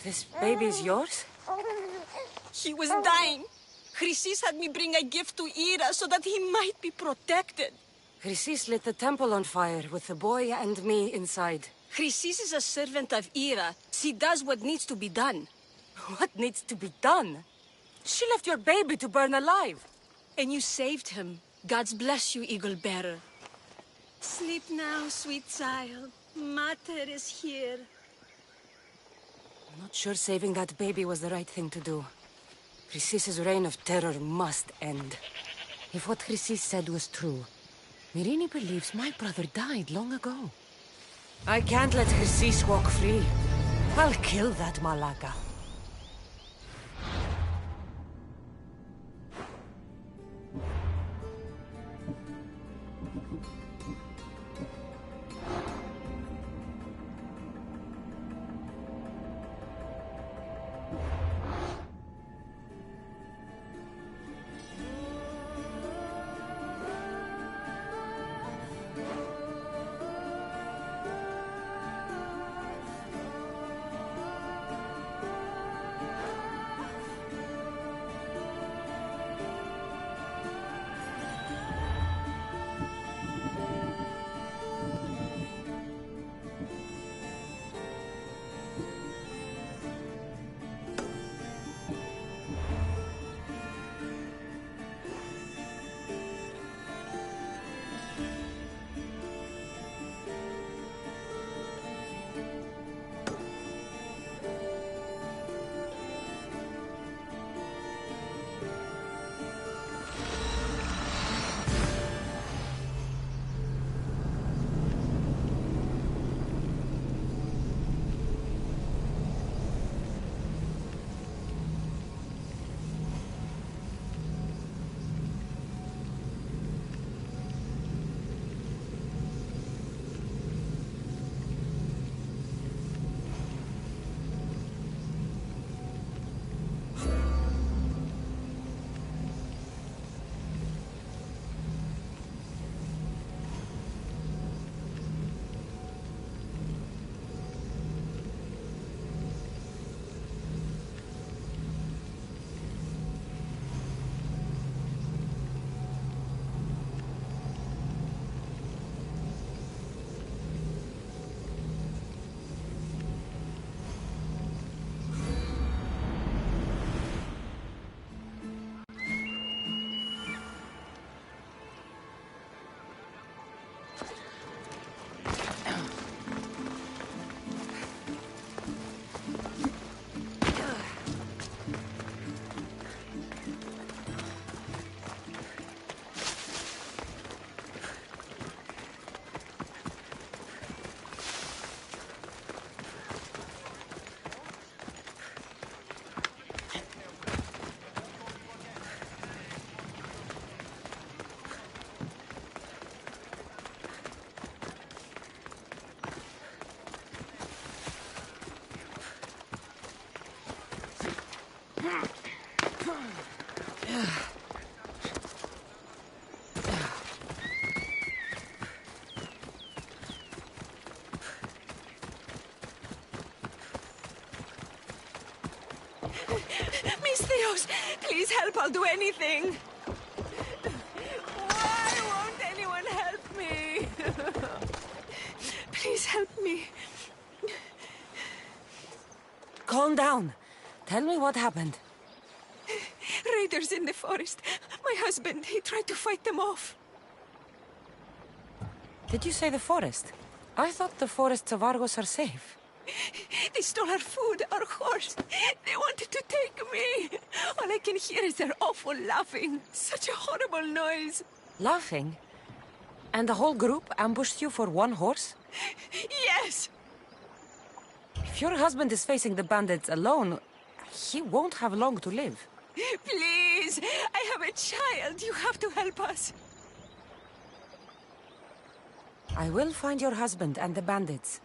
This baby's yours? He was dying. Chrysis had me bring a gift to Ira so that he might be protected. Chrysis lit the temple on fire with the boy and me inside. Chrysis is a servant of Ira. She does what needs to be done. What needs to be done? She left your baby to burn alive. And you saved him. God's bless you, Eagle Bearer. Sleep now, sweet child. Mater is here. I'm not sure saving that baby was the right thing to do. Chrysis' reign of terror must end. If what Chrysis said was true, Myrine believes my brother died long ago. I can't let Chrysis walk free. I'll kill that Malaka. Mistios, please help, I'll do anything. Why won't help me. Calm down. Tell me what happened. Raiders in the forest. My husband, he tried to fight them off. Did you say the forest? I thought the forests of Argos are safe. They stole our food, our horse. They wanted to take me. All I can hear is their awful laughing. Such a horrible noise. Laughing? And the whole group ambushed you for one horse? Yes! If your husband is facing the bandits alone, he won't have long to live. Please, I have a child. You have to help us. I will find your husband and the bandits.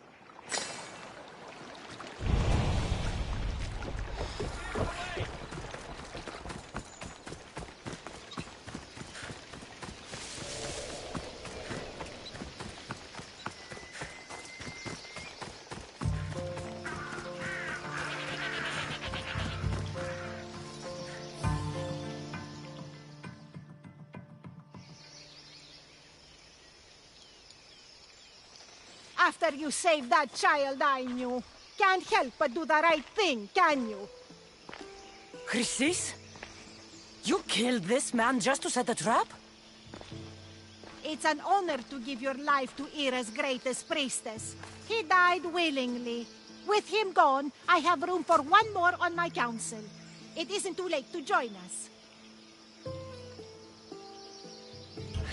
After you saved that child I knew, can't help but do the right thing, can you? Chrysis? You killed this man just to set a trap? It's an honor to give your life to Ira's greatest priestess. He died willingly. With him gone, I have room for one more on my council. It isn't too late to join us.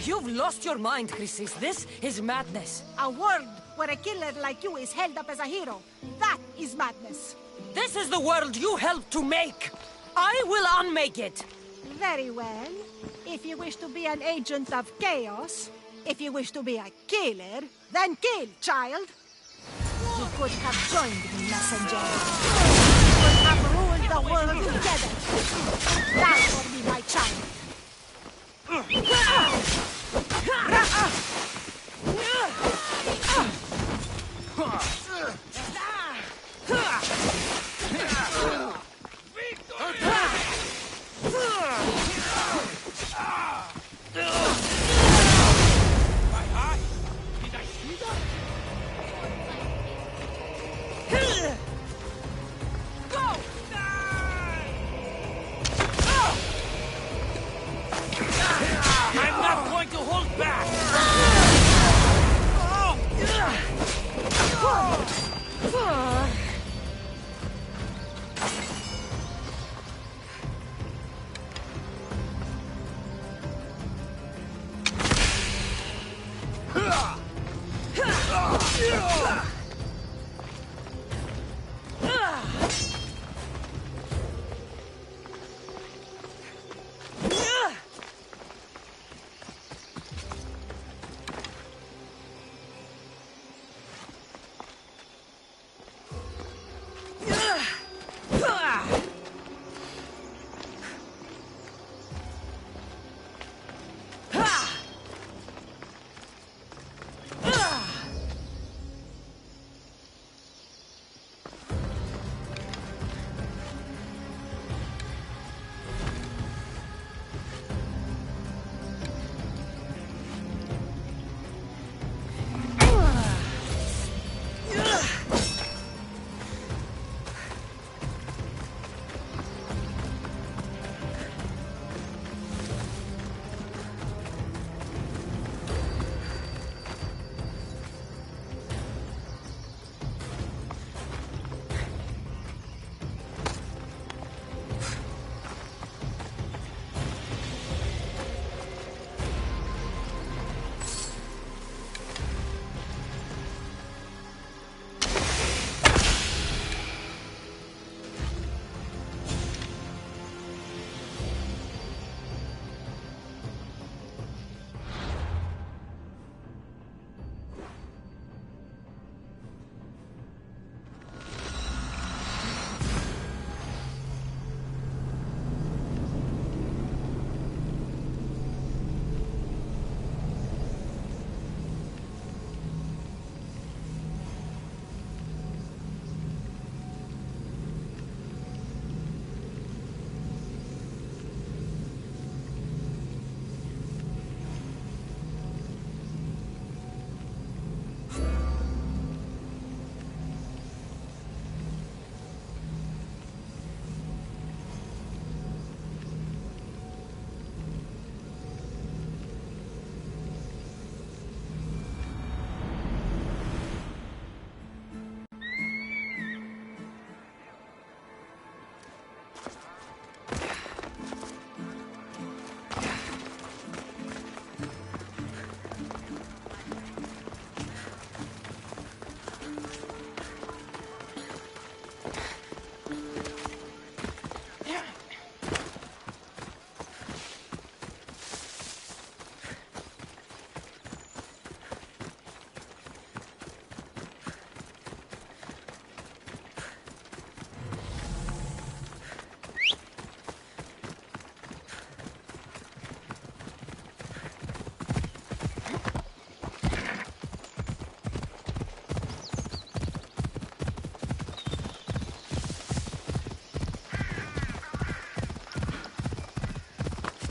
You've lost your mind, Chrysis. This is madness. A world where a killer like you is held up as a hero. That is madness. This is the world you helped to make. I will unmake it. Very well. If you wish to be an agent of chaos, if you wish to be a killer, then kill, child. You could have joined me, messenger. We could have ruled the world together. That would be my child.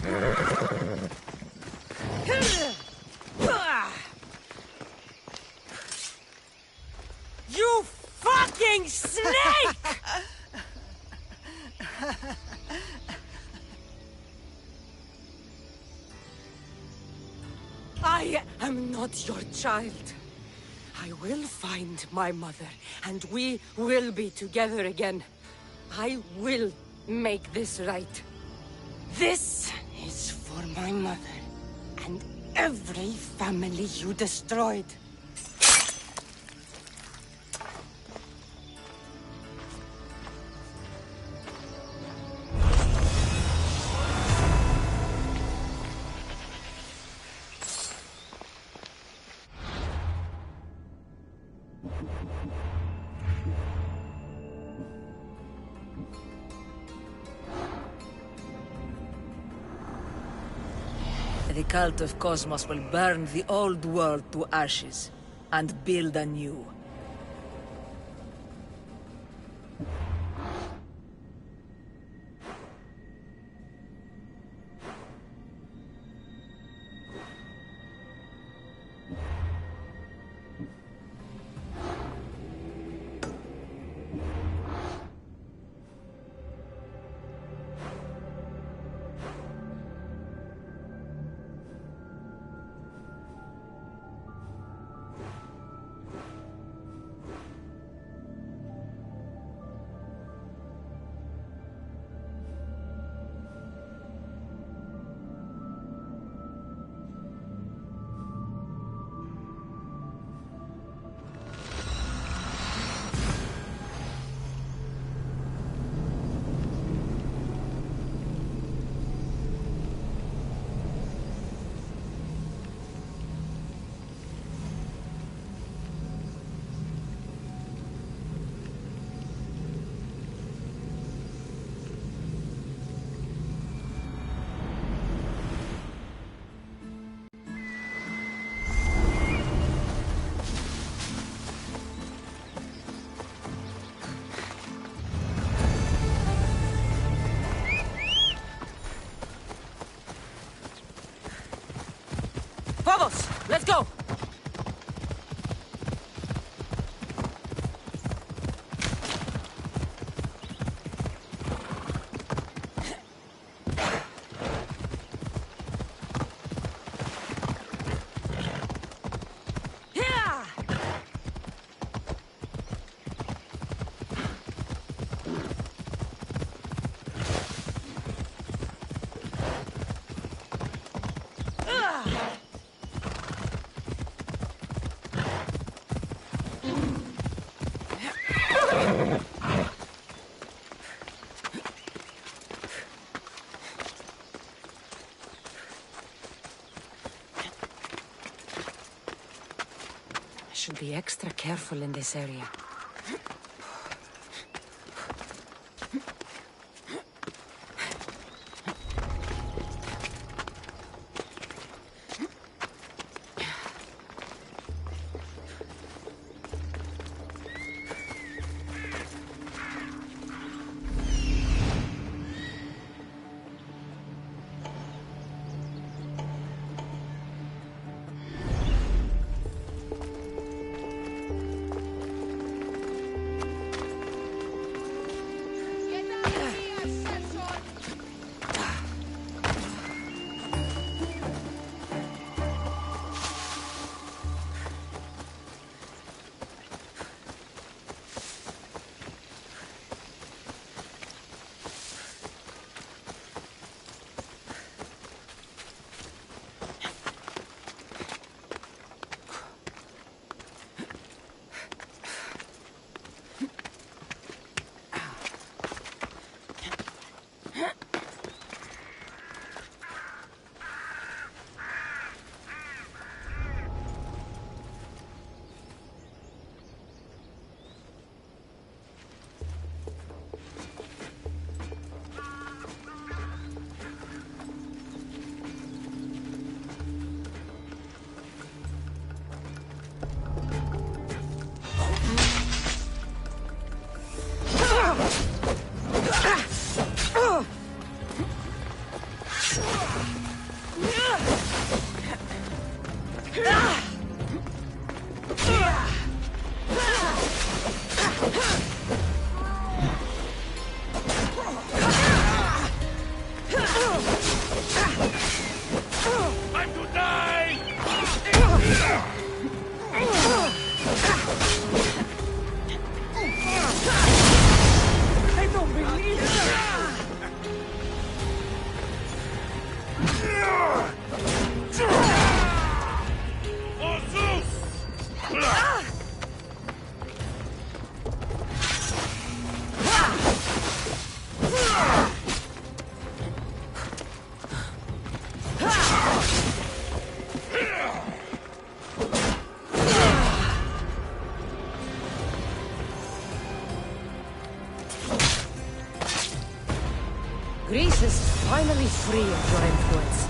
You fucking snake! I am not your child. I will find my mother, and we will be together again. I will make this right. This is for my mother, and every family you destroyed. The cult of Cosmos will burn the old world to ashes and build anew. Vamos, let's go! Should be extra careful in this area. Greece is finally free of your influence.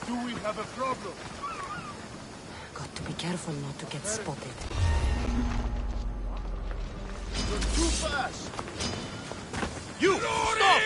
Do we have a problem? Got to be careful not to get spotted. You're too fast! You! Stop!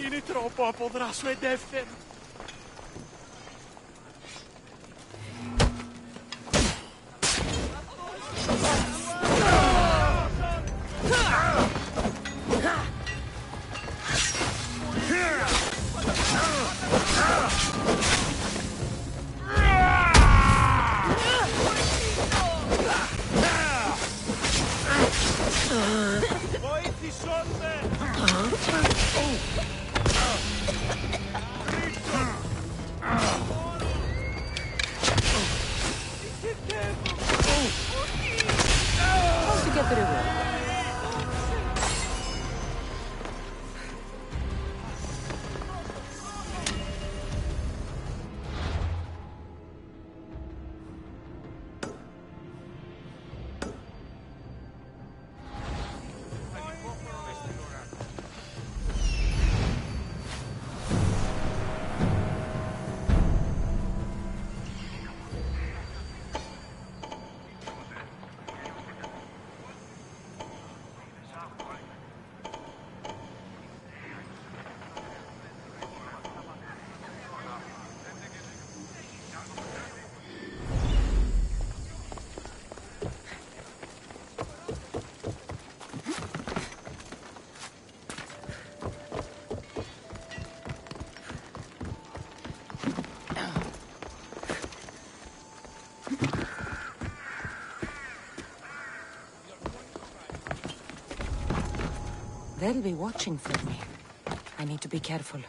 Είναι τρόπο αποδράσου εντεύθεν. Βοήθησόν με! They'll be watching for me. I need to be careful.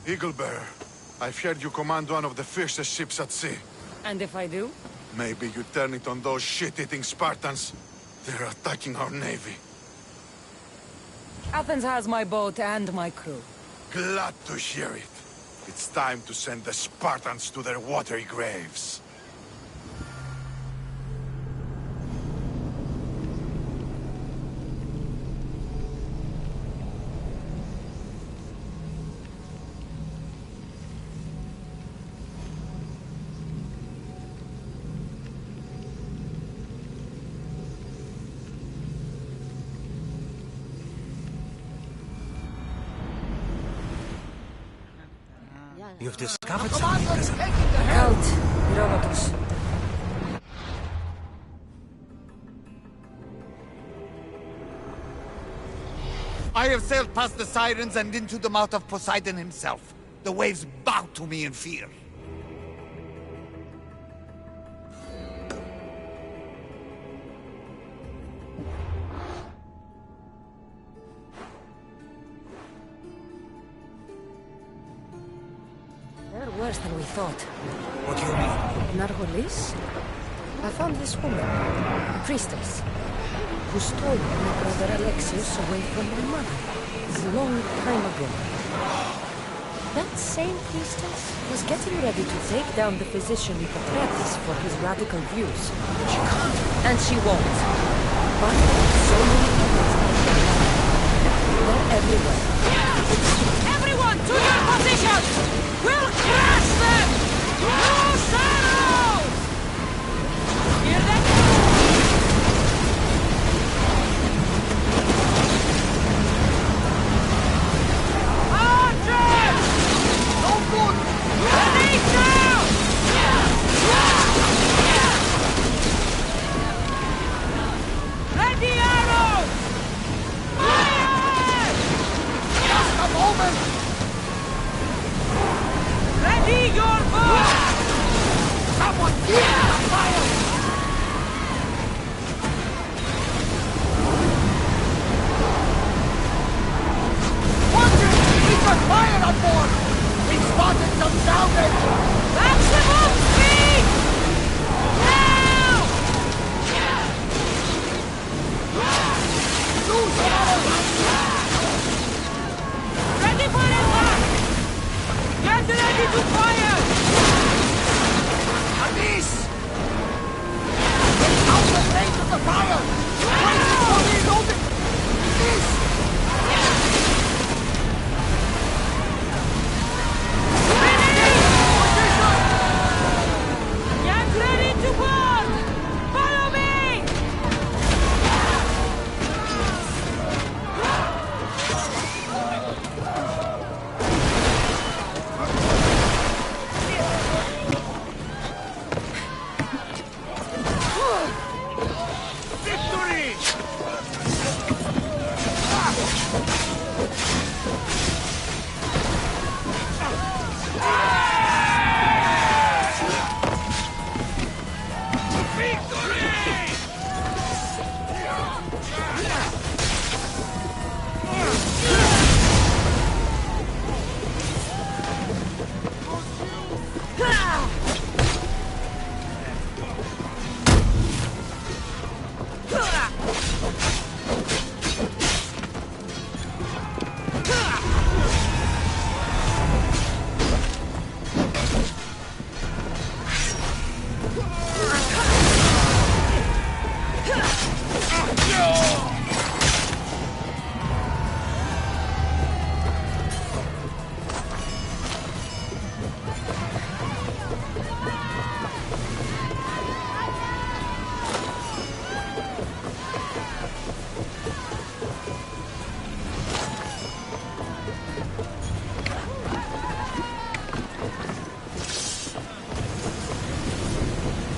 Eaglebearer, I've heard you command one of the fiercest ships at sea. And if I do? Maybe you turn it on those shit-eating Spartans. They're attacking our navy. Athens has my boat and my crew. Glad to hear it. It's time to send the Spartans to their watery graves. You've discovered something, cousin. Count, Herodotus. I have sailed past the sirens and into the mouth of Poseidon himself. The waves bow to me in fear. They're worse than we thought. What do you mean? Nargolis? I found this woman, a priestess, who stole my brother Alexius away from my mother a long time ago. That same priestess was getting ready to take down the physician Hippocrates for his radical views. She can't. And she won't. But so many others like her. They're everywhere. Everyone to your positions! We'll crush them! No sorrows! Hear that? Archers! No good! Ready now! Ready arrows! Fire! Just a moment! Ready your bow! Someone keep the fire! Watch it! We've got fire on board! We've spotted some salvage! Maximum speed! Now! Do some other! Ready for attack! Get ready to fire! Amis! Get out the range of the fire! Wait for reloading! Amis! Get ready to board! Follow me! Victory!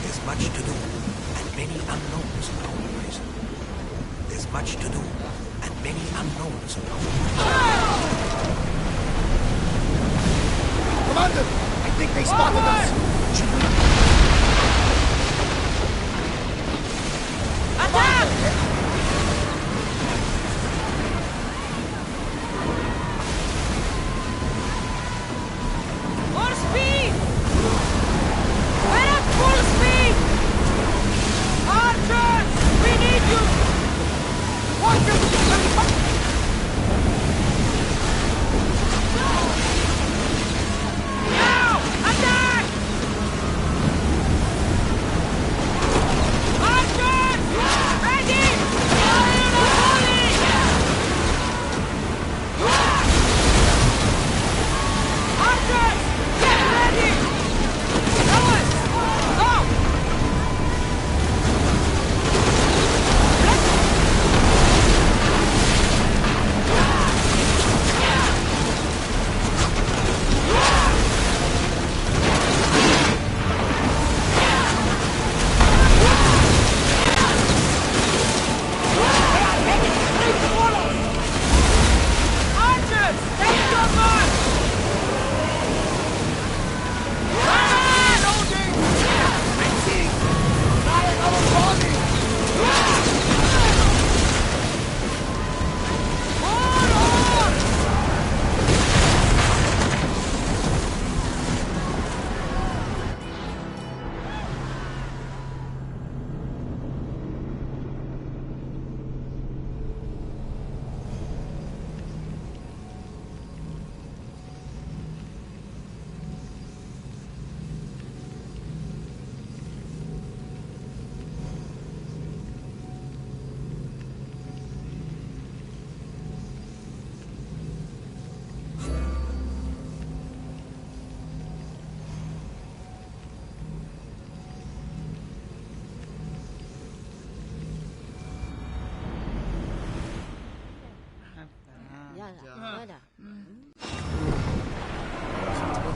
There's much to do, and many unknowns around the prison. There's much to do, and many unknowns around the prison. Commander! I think they spotted us! Should we... Attack!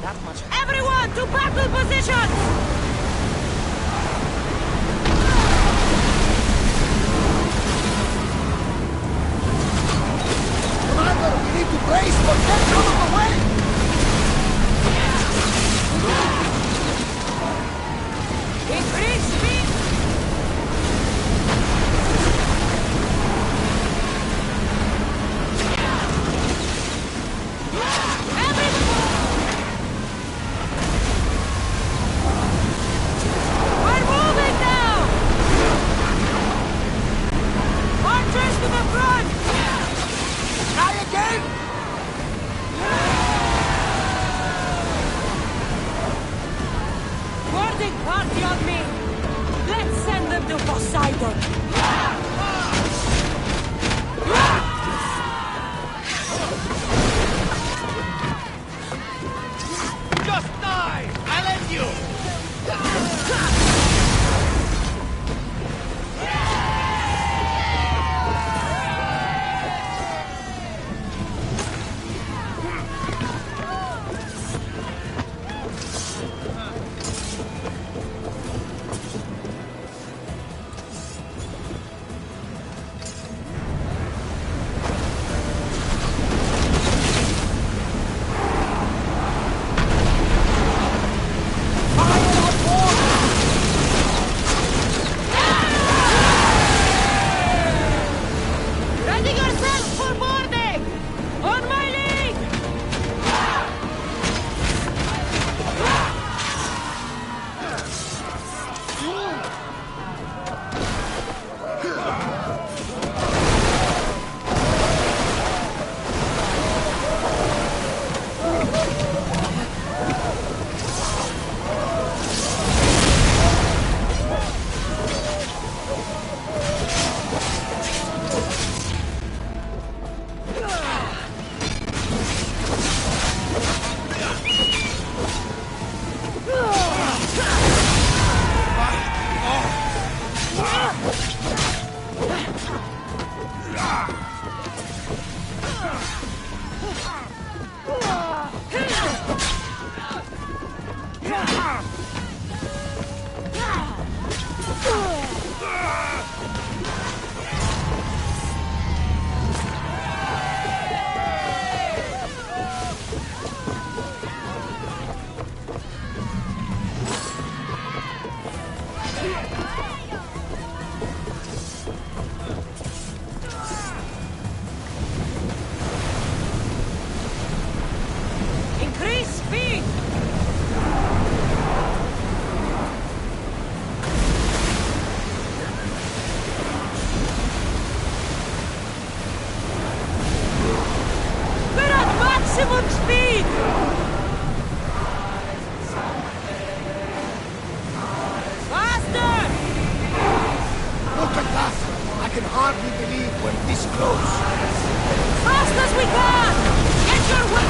That much. Everyone to battle positions! Commander, we need to brace for get out of the way! Increase speed! We're moving now! Archers to the front! Try again! Boarding party on me! Let's send them to Poseidon! Just die! I'll end you! Ready yourselves for boarding! On my lead! Increase speed! We're at maximum speed! Faster! Look at that! I can hardly believe we're this close. Fast as we can! Get your way!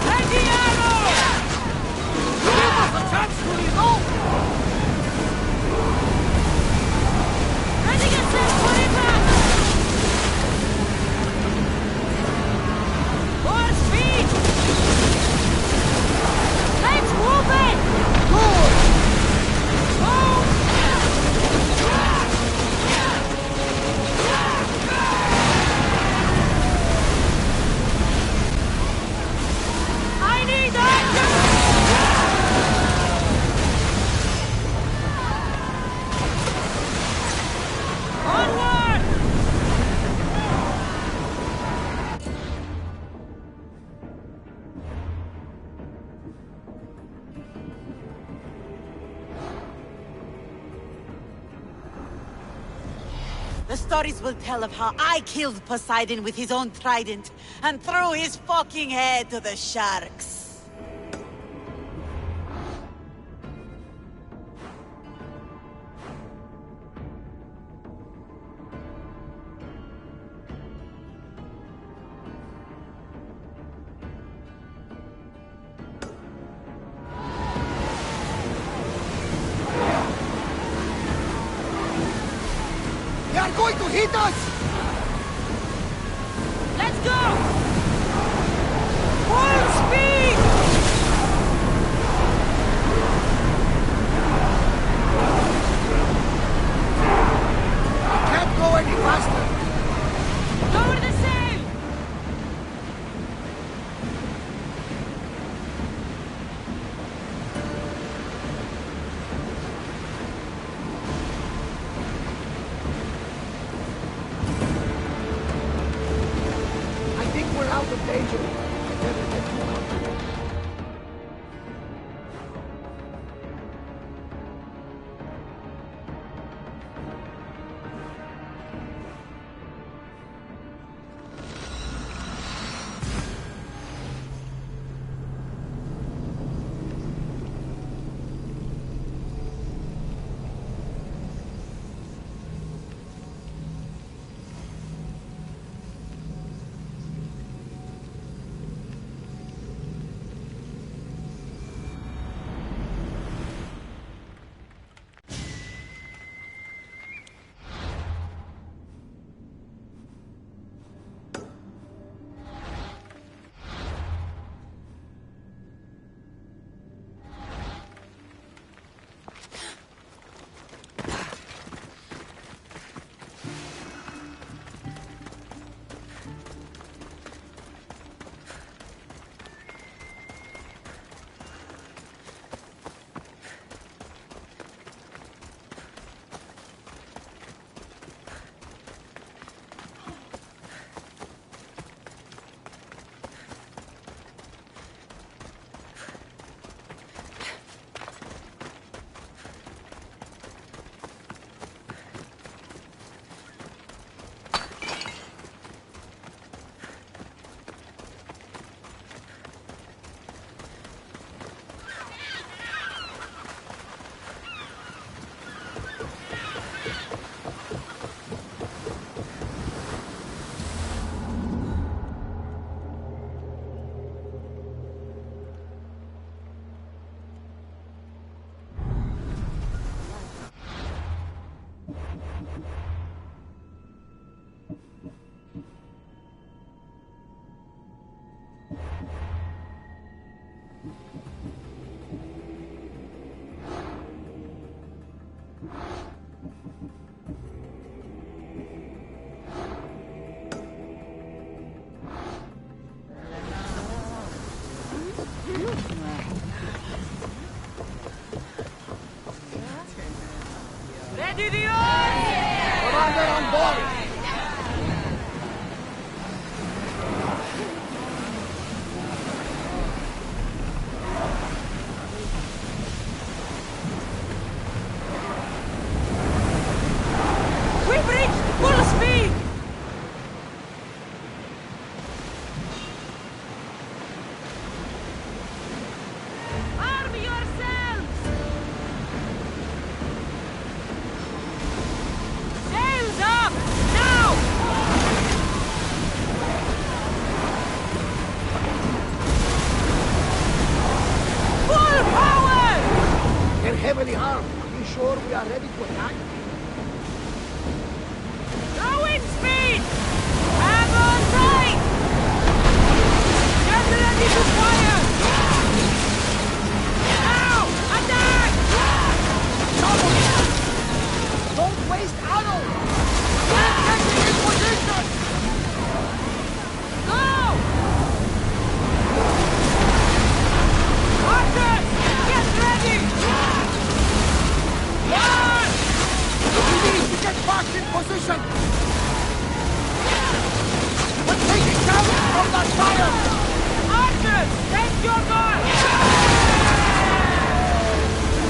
Ready arrow! Give us a chance to reload! Ready yourself for impact! More speed! Let's move it! Good! Move! I need onward! The stories will tell of how I killed Poseidon with his own trident and threw his fucking head to the sharks. are going to hit us! Let's go! Full speed! Can't go any faster! Lower the sail! I think we're out of danger. I better get too comfortable. Ready the oars! Commander on board! We've reached full speed! Arm yourselves! Sails up! Now! Full power! They're heavily armed. Are you sure we are ready to attack? Go in speed! Hang on tight! Get ready to fire! Now! Attack! Don't waste arrows! Get taking in position! Go! Archers! Get ready! One! We need to get back in position! We're taking damage from that fire! Archers! Take your guard!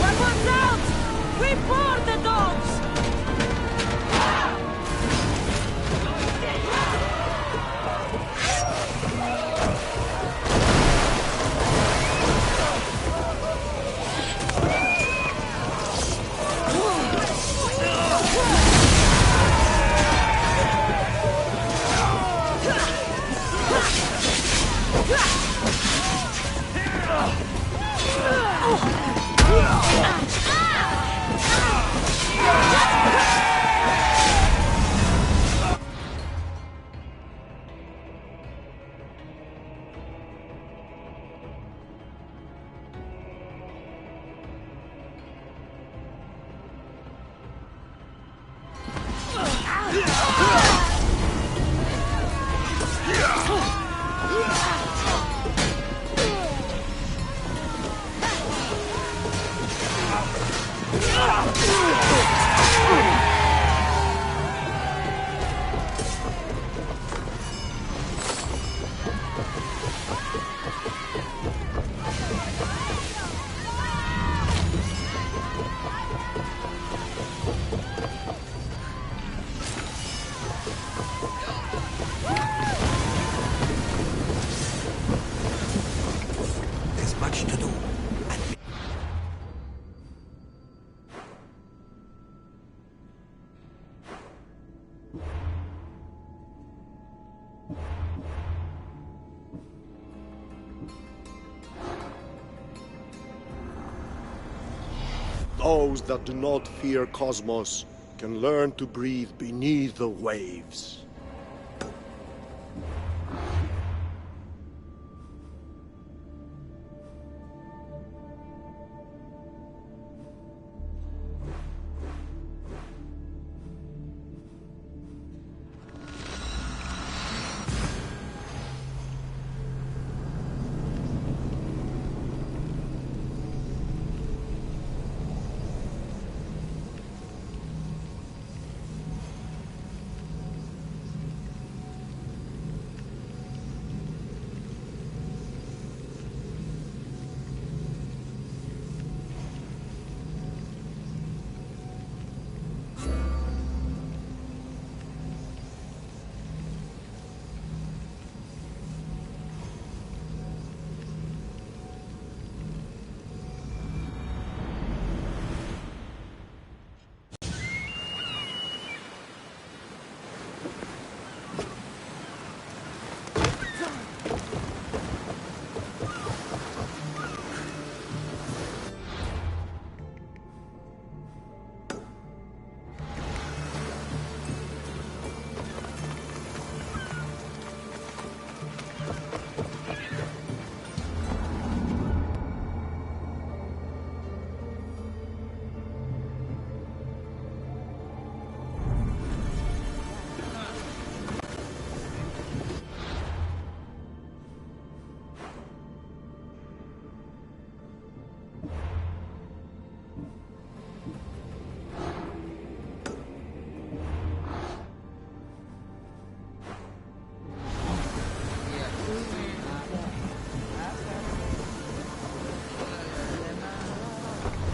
Weapons out! We board the dogs! There's much to do. Those that do not fear Cosmos can learn to breathe beneath the waves.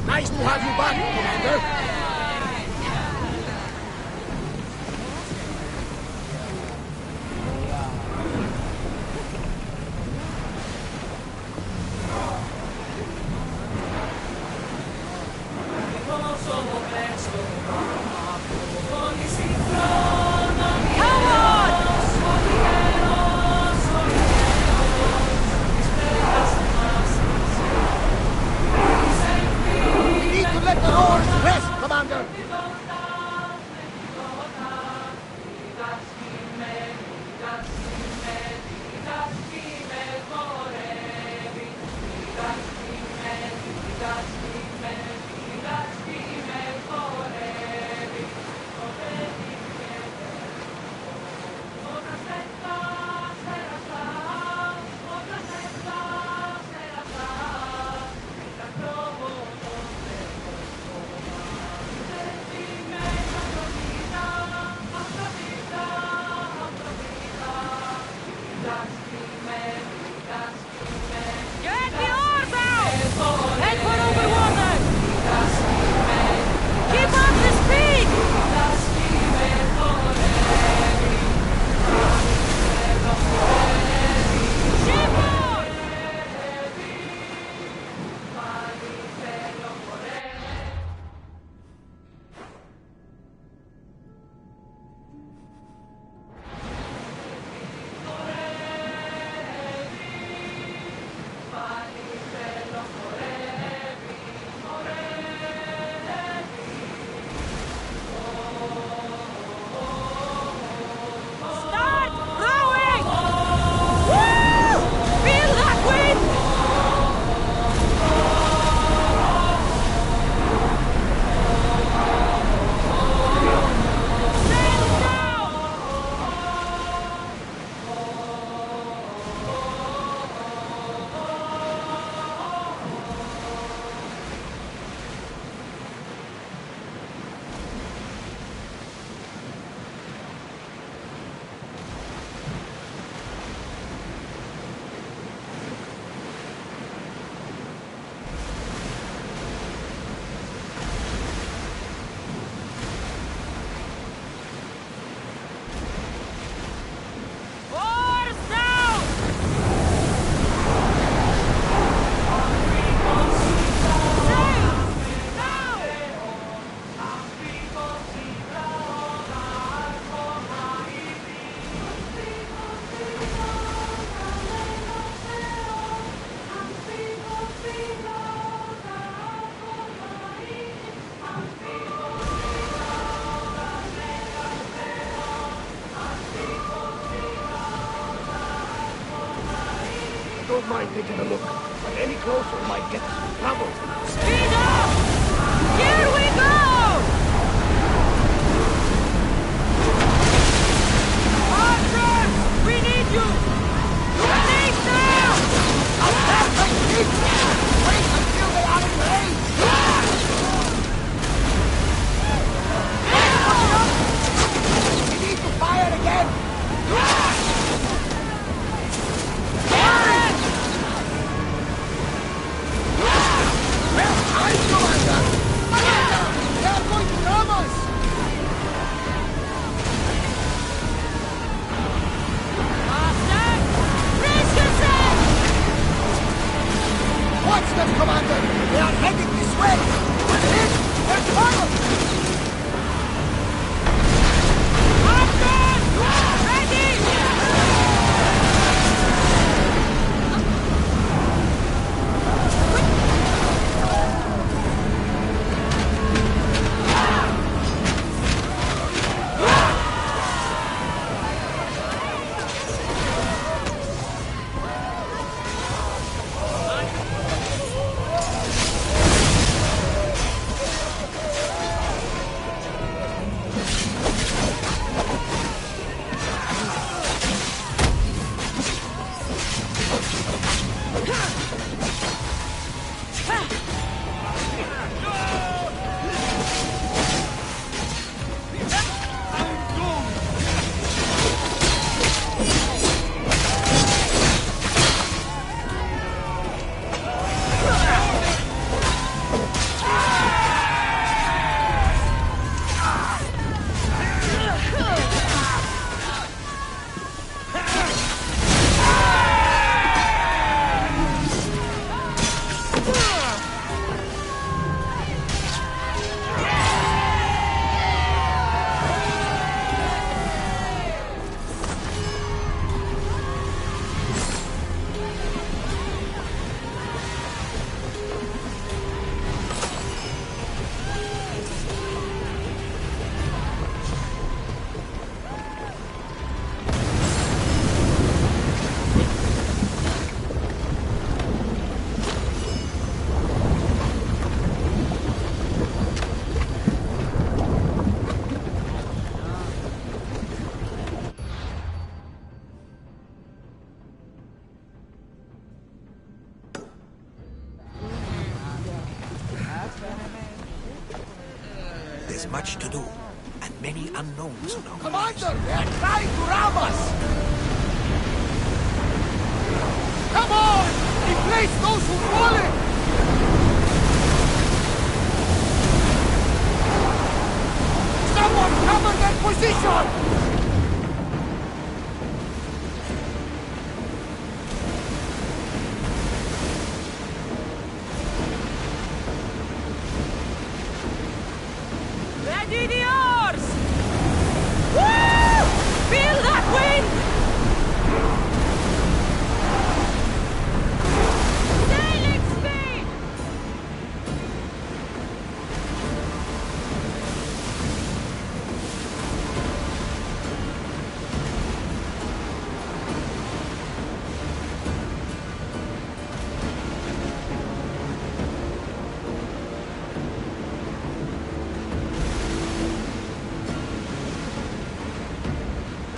Nice to have you back, Commander. Let the oars rest, don't mind taking a look, but any closer might get us in trouble. Speed up! Here we go! Archers! We need you! Grenade now! Attack my feet! Wait until they are in range! We need to fire again! Watch them, Commander! They are heading this way! One hit! They're followed! There's much to do, and many unknowns on our Commander, they're trying to rob us! Come on! Replace those who've fallen! Someone cover their position! Ready the oars! Woo! Feel that wind! Sailing speed!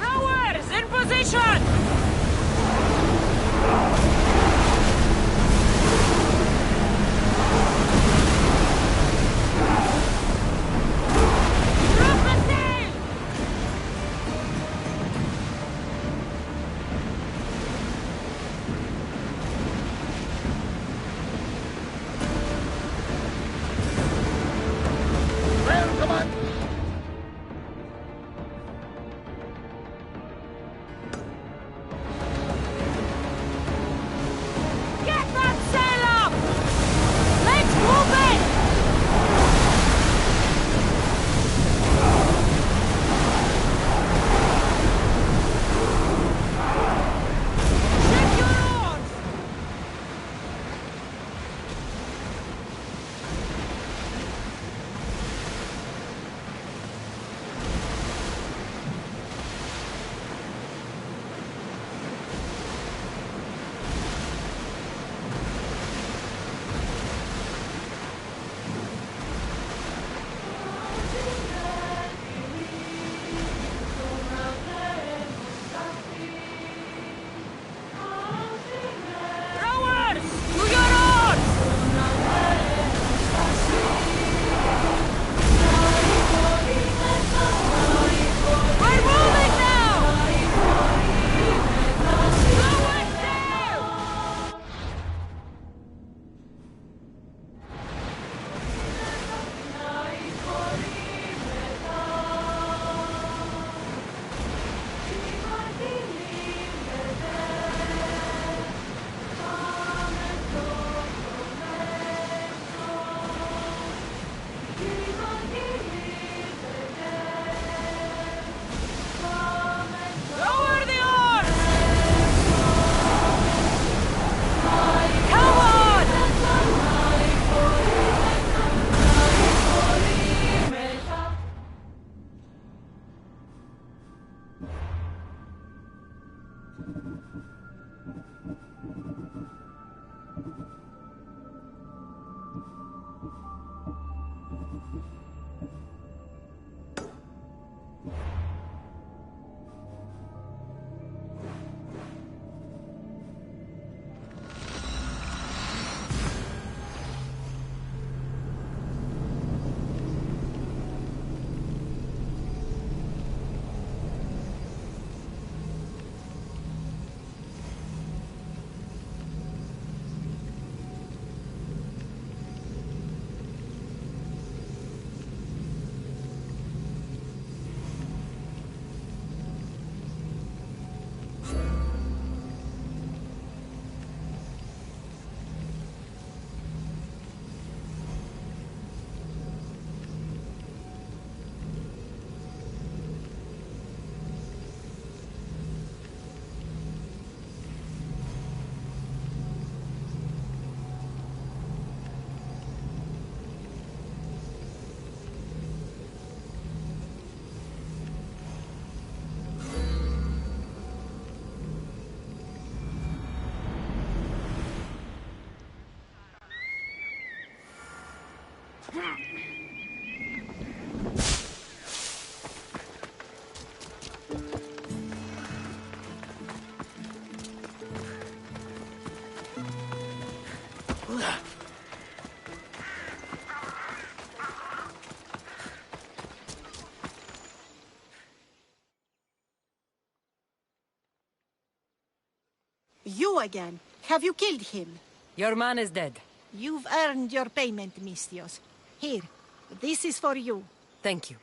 Rowers in position! Drop the sail! Well, Commander! You again. Have you killed him? Your man is dead. You've earned your payment, Misthios. Here, this is for you. Thank you.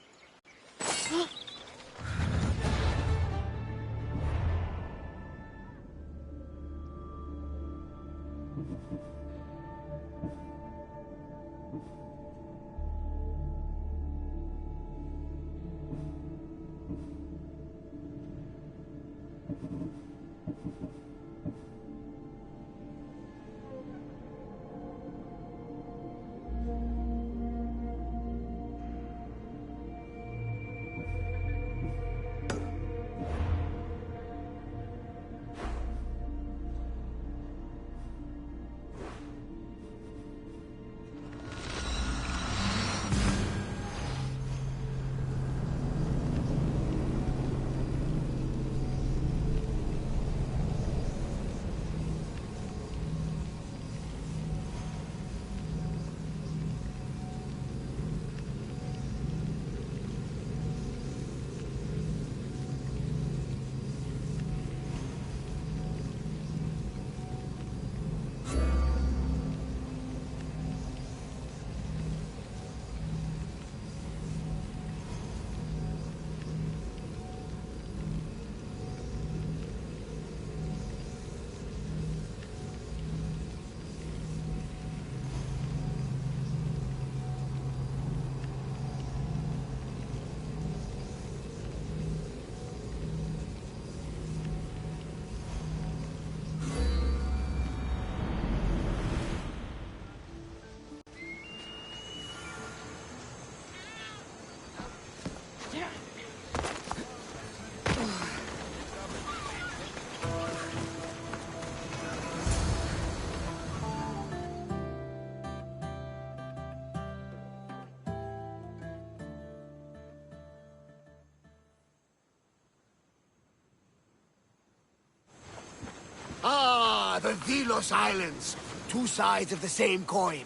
Ah, the Delos Islands. Two sides of the same coin.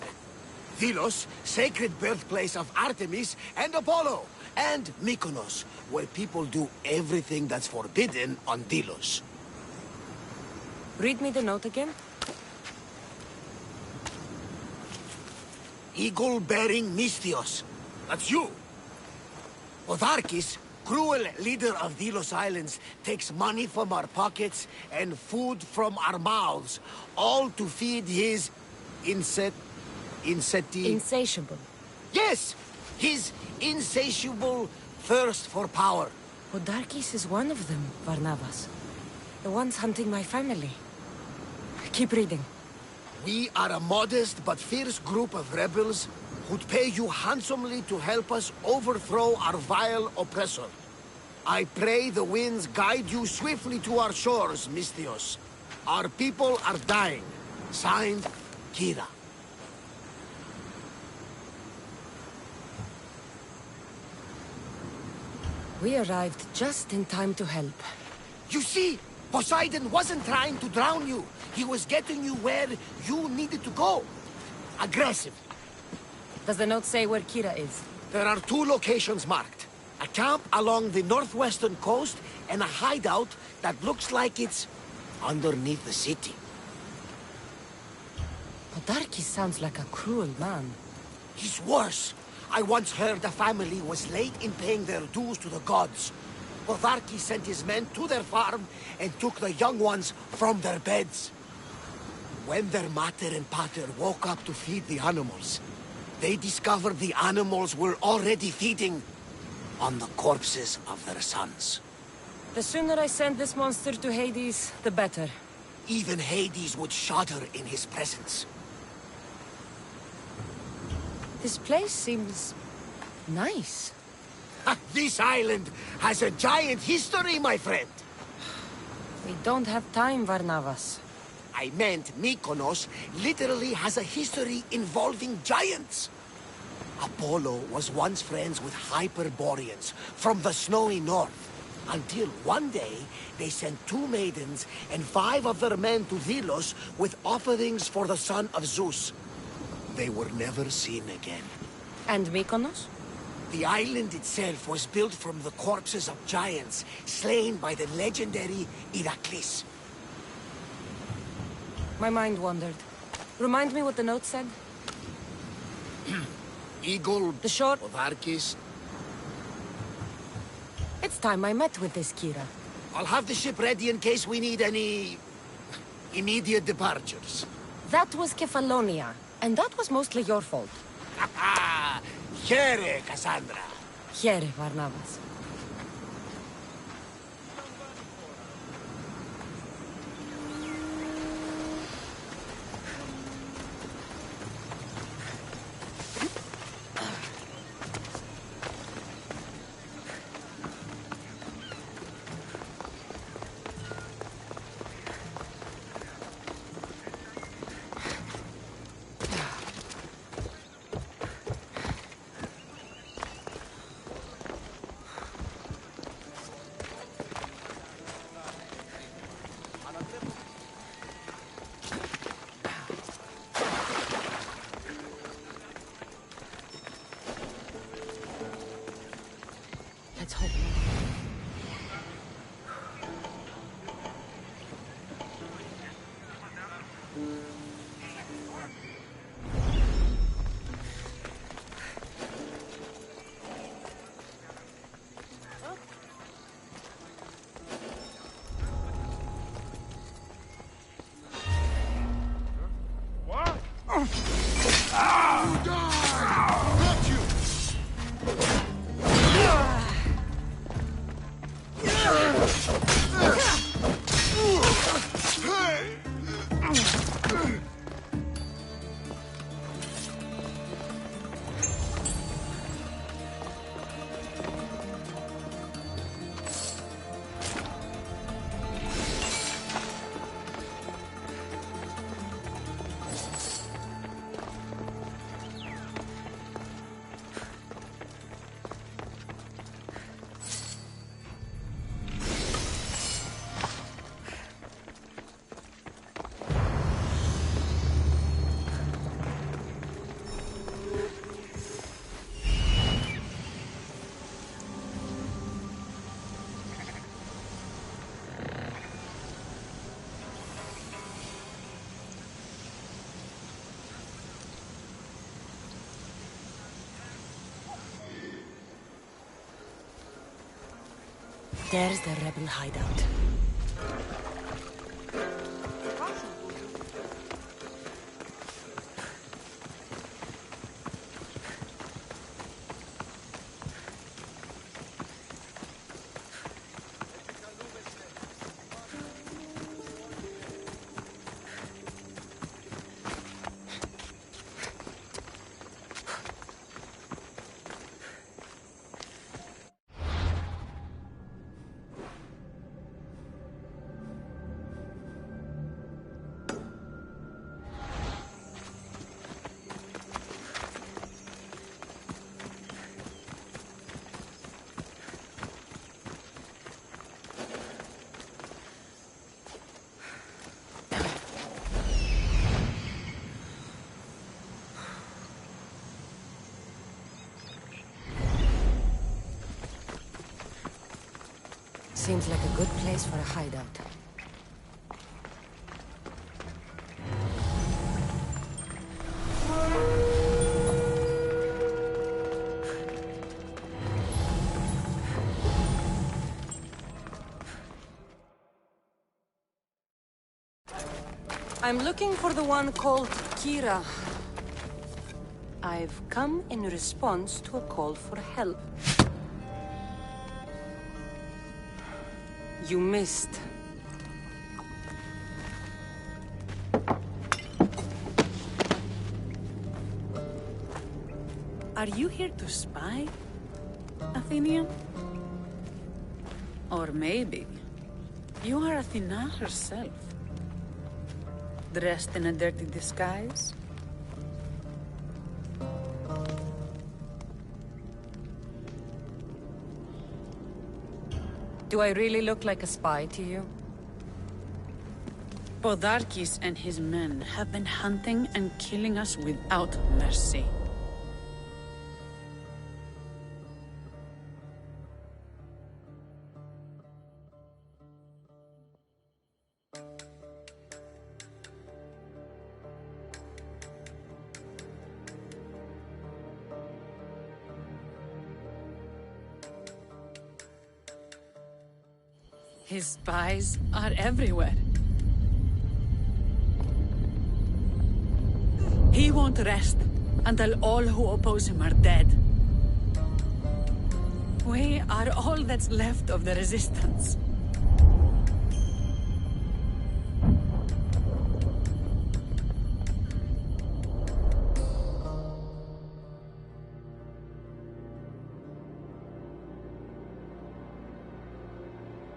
Delos, sacred birthplace of Artemis and Apollo. And Mykonos, where people do everything that's forbidden on Delos. Read me the note again. Eagle-bearing Misthios. That's you. Otharkis, cruel leader of Delos Islands, takes money from our pockets and food from our mouths, all to feed his Insatiable. Yes! His insatiable thirst for power. Odarkis is one of them, Barnabas. The ones hunting my family. Keep reading. We are a modest but fierce group of rebels who'd pay you handsomely to help us overthrow our vile oppressor. I pray the winds guide you swiftly to our shores, Misthios. Our people are dying. Signed, Kira. We arrived just in time to help. You see, Poseidon wasn't trying to drown you. He was getting you where you needed to go. Aggressive. Does the note say where Kira is? There are 2 locations marked. A camp along the northwestern coast and a hideout that looks like it's underneath the city. Podarkis sounds like a cruel man. He's worse. I once heard a family was late in paying their dues to the gods. Podarkis sent his men to their farm and took the young ones from their beds. When their mater and pater woke up to feed the animals, they discovered the animals were already feeding on the corpses of their sons. The sooner I send this monster to Hades, the better. Even Hades would shudder in his presence. This place seems nice. This island has a giant history, my friend. We don't have time, Varnavas. I meant Mykonos literally has a history involving giants. Apollo was once friends with Hyperboreans from the snowy north, until one day they sent 2 maidens and 5 of their men to Delos with offerings for the son of Zeus. They were never seen again. And Mykonos? The island itself was built from the corpses of giants slain by the legendary Iraklis. My mind wandered. Remind me what the note said? Eagle, the short Podarkis. It's time I met with this Kira. I'll have the ship ready in case we need any immediate departures. That was Kefalonia, and that was mostly your fault. Here, Cassandra. Here, Varnavas. Let's hope. There's the rebel hideout. Seems like a good place for a hideout. I'm looking for the one called Kira. I've come in response to a call for help. You missed. Are you here to spy, Athenian? Or maybe you are Athena herself, dressed in a dirty disguise? Do I really look like a spy to you? Podarkis and his men have been hunting and killing us without mercy. His spies are everywhere. He won't rest until all who oppose him are dead. We are all that's left of the resistance.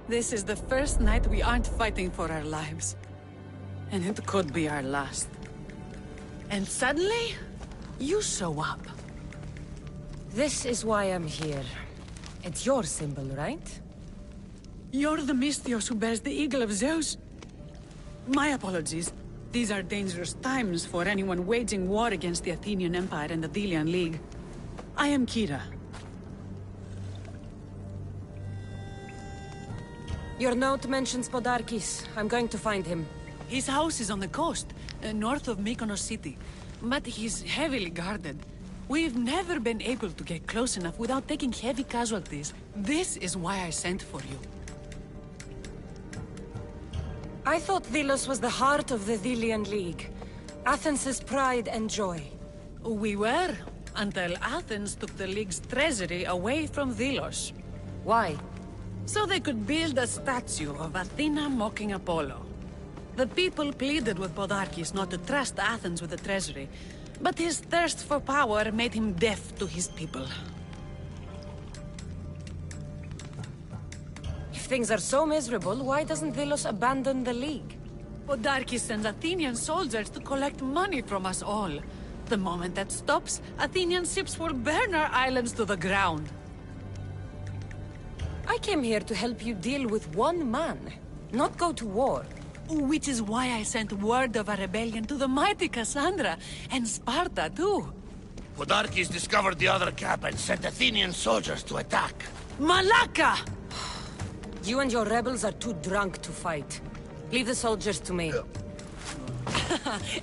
This is the first night we aren't fighting for our lives. And it could be our last. And suddenly, you show up. This is why I'm here. It's your symbol, right? You're the Misthios who bears the eagle of Zeus. My apologies. These are dangerous times for anyone waging war against the Athenian Empire and the Delian League. I am Kira. Your note mentions Podarkis. I'm going to find him. His house is on the coast, north of Mykonos city. But he's heavily guarded. We've never been able to get close enough without taking heavy casualties. This is why I sent for you. I thought Delos was the heart of the Delian League. Athens' pride and joy. We were, until Athens took the League's treasury away from Delos. Why? So they could build a statue of Athena mocking Apollo. The people pleaded with Podarkis not to trust Athens with the treasury, but his thirst for power made him deaf to his people. If things are so miserable, why doesn't Delos abandon the League? Podarkis sends Athenian soldiers to collect money from us all. The moment that stops, Athenian ships will burn our islands to the ground. I came here to help you deal with one man, not go to war. Which is why I sent word of a rebellion to the mighty Cassandra, and Sparta too. Podarkis discovered the other camp and sent Athenian soldiers to attack. Malaka! You and your rebels are too drunk to fight. Leave the soldiers to me.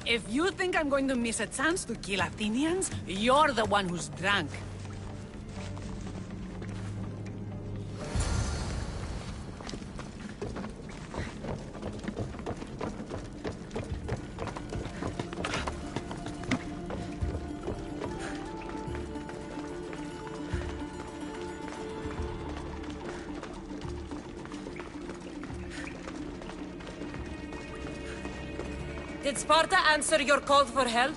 If you think I'm going to miss a chance to kill Athenians, you're the one who's drunk. Did Sparta answer your call for help?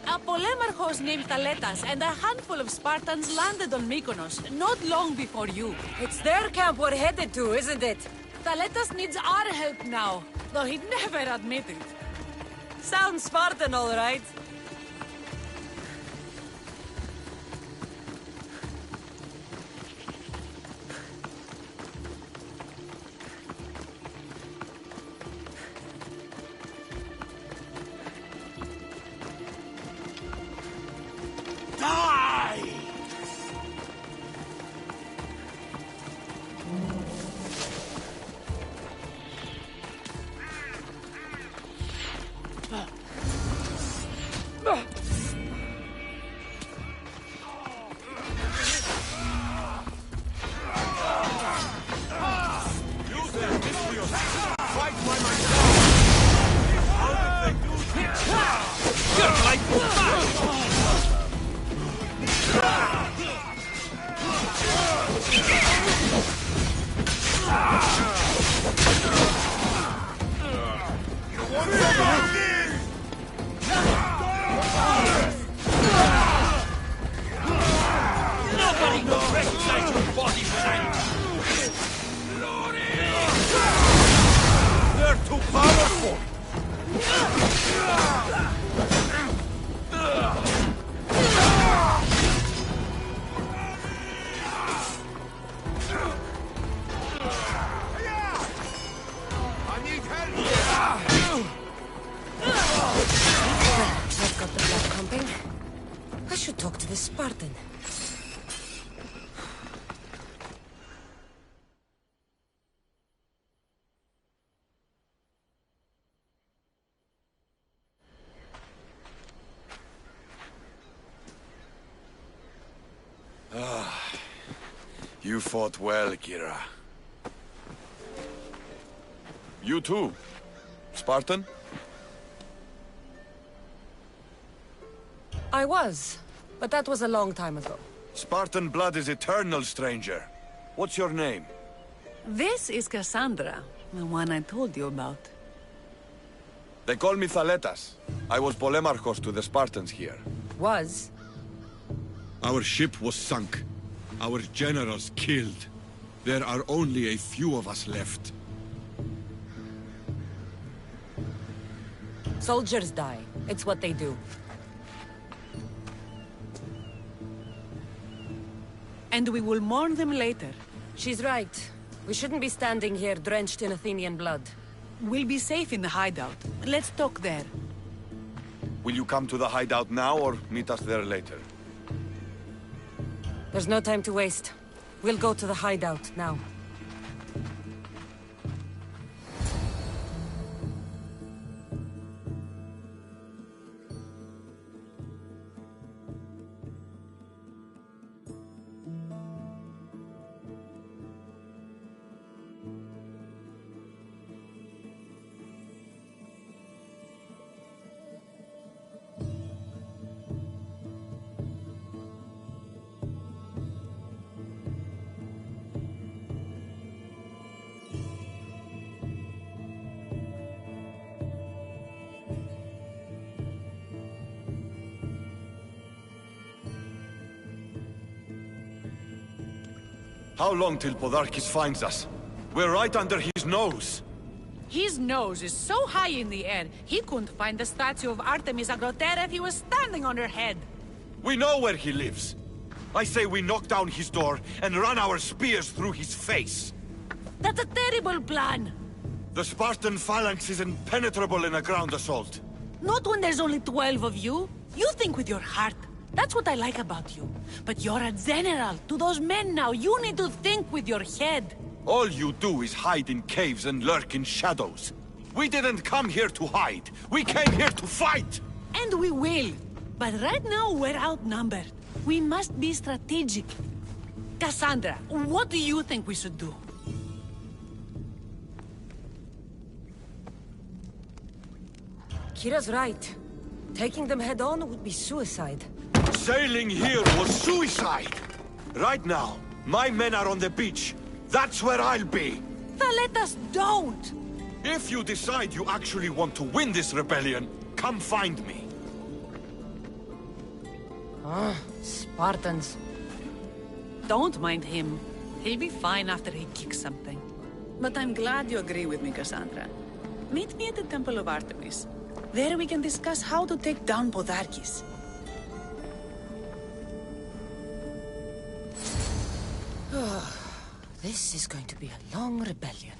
A polemarchos named Thaletas and a handful of Spartans landed on Mykonos, not long before you. It's their camp we're headed to, isn't it? Thaletas needs our help now, though he'd never admit it. Sounds Spartan, all right. You fought well, Kira. You too, Spartan? I was, but that was a long time ago. Spartan blood is eternal, stranger. What's your name? This is Cassandra, the one I told you about. They call me Thaletas. I was Polemarchos to the Spartans here. Was? Our ship was sunk. Our generals killed. There are only a few of us left. Soldiers die. It's what they do. And we will mourn them later. She's right. We shouldn't be standing here drenched in Athenian blood. We'll be safe in the hideout. Let's talk there. Will you come to the hideout now or meet us there later? There's no time to waste. We'll go to the hideout now. How long till Podarkis finds us? We're right under his nose. His nose is so high in the air, he couldn't find the statue of Artemis Agrotera if he was standing on her head. We know where he lives. I say we knock down his door and run our spears through his face. That's a terrible plan. The Spartan phalanx is impenetrable in a ground assault. Not when there's only 12 of you. You think with your heart. That's what I like about you. But you're a general. To those men now, you need to think with your head. All you do is hide in caves and lurk in shadows. We didn't come here to hide. We came here to fight! And we will. But right now, we're outnumbered. We must be strategic. Cassandra, what do you think we should do? Kira's right. Taking them head-on would be suicide. Sailing here was suicide! Right now, my men are on the beach. That's where I'll be! Let us don't! If you decide you actually want to win this rebellion, come find me. Ah, Spartans. Don't mind him. He'll be fine after he kicks something. But I'm glad you agree with me, Cassandra. Meet me at the Temple of Artemis. There we can discuss how to take down Podarkis. This is going to be a long rebellion.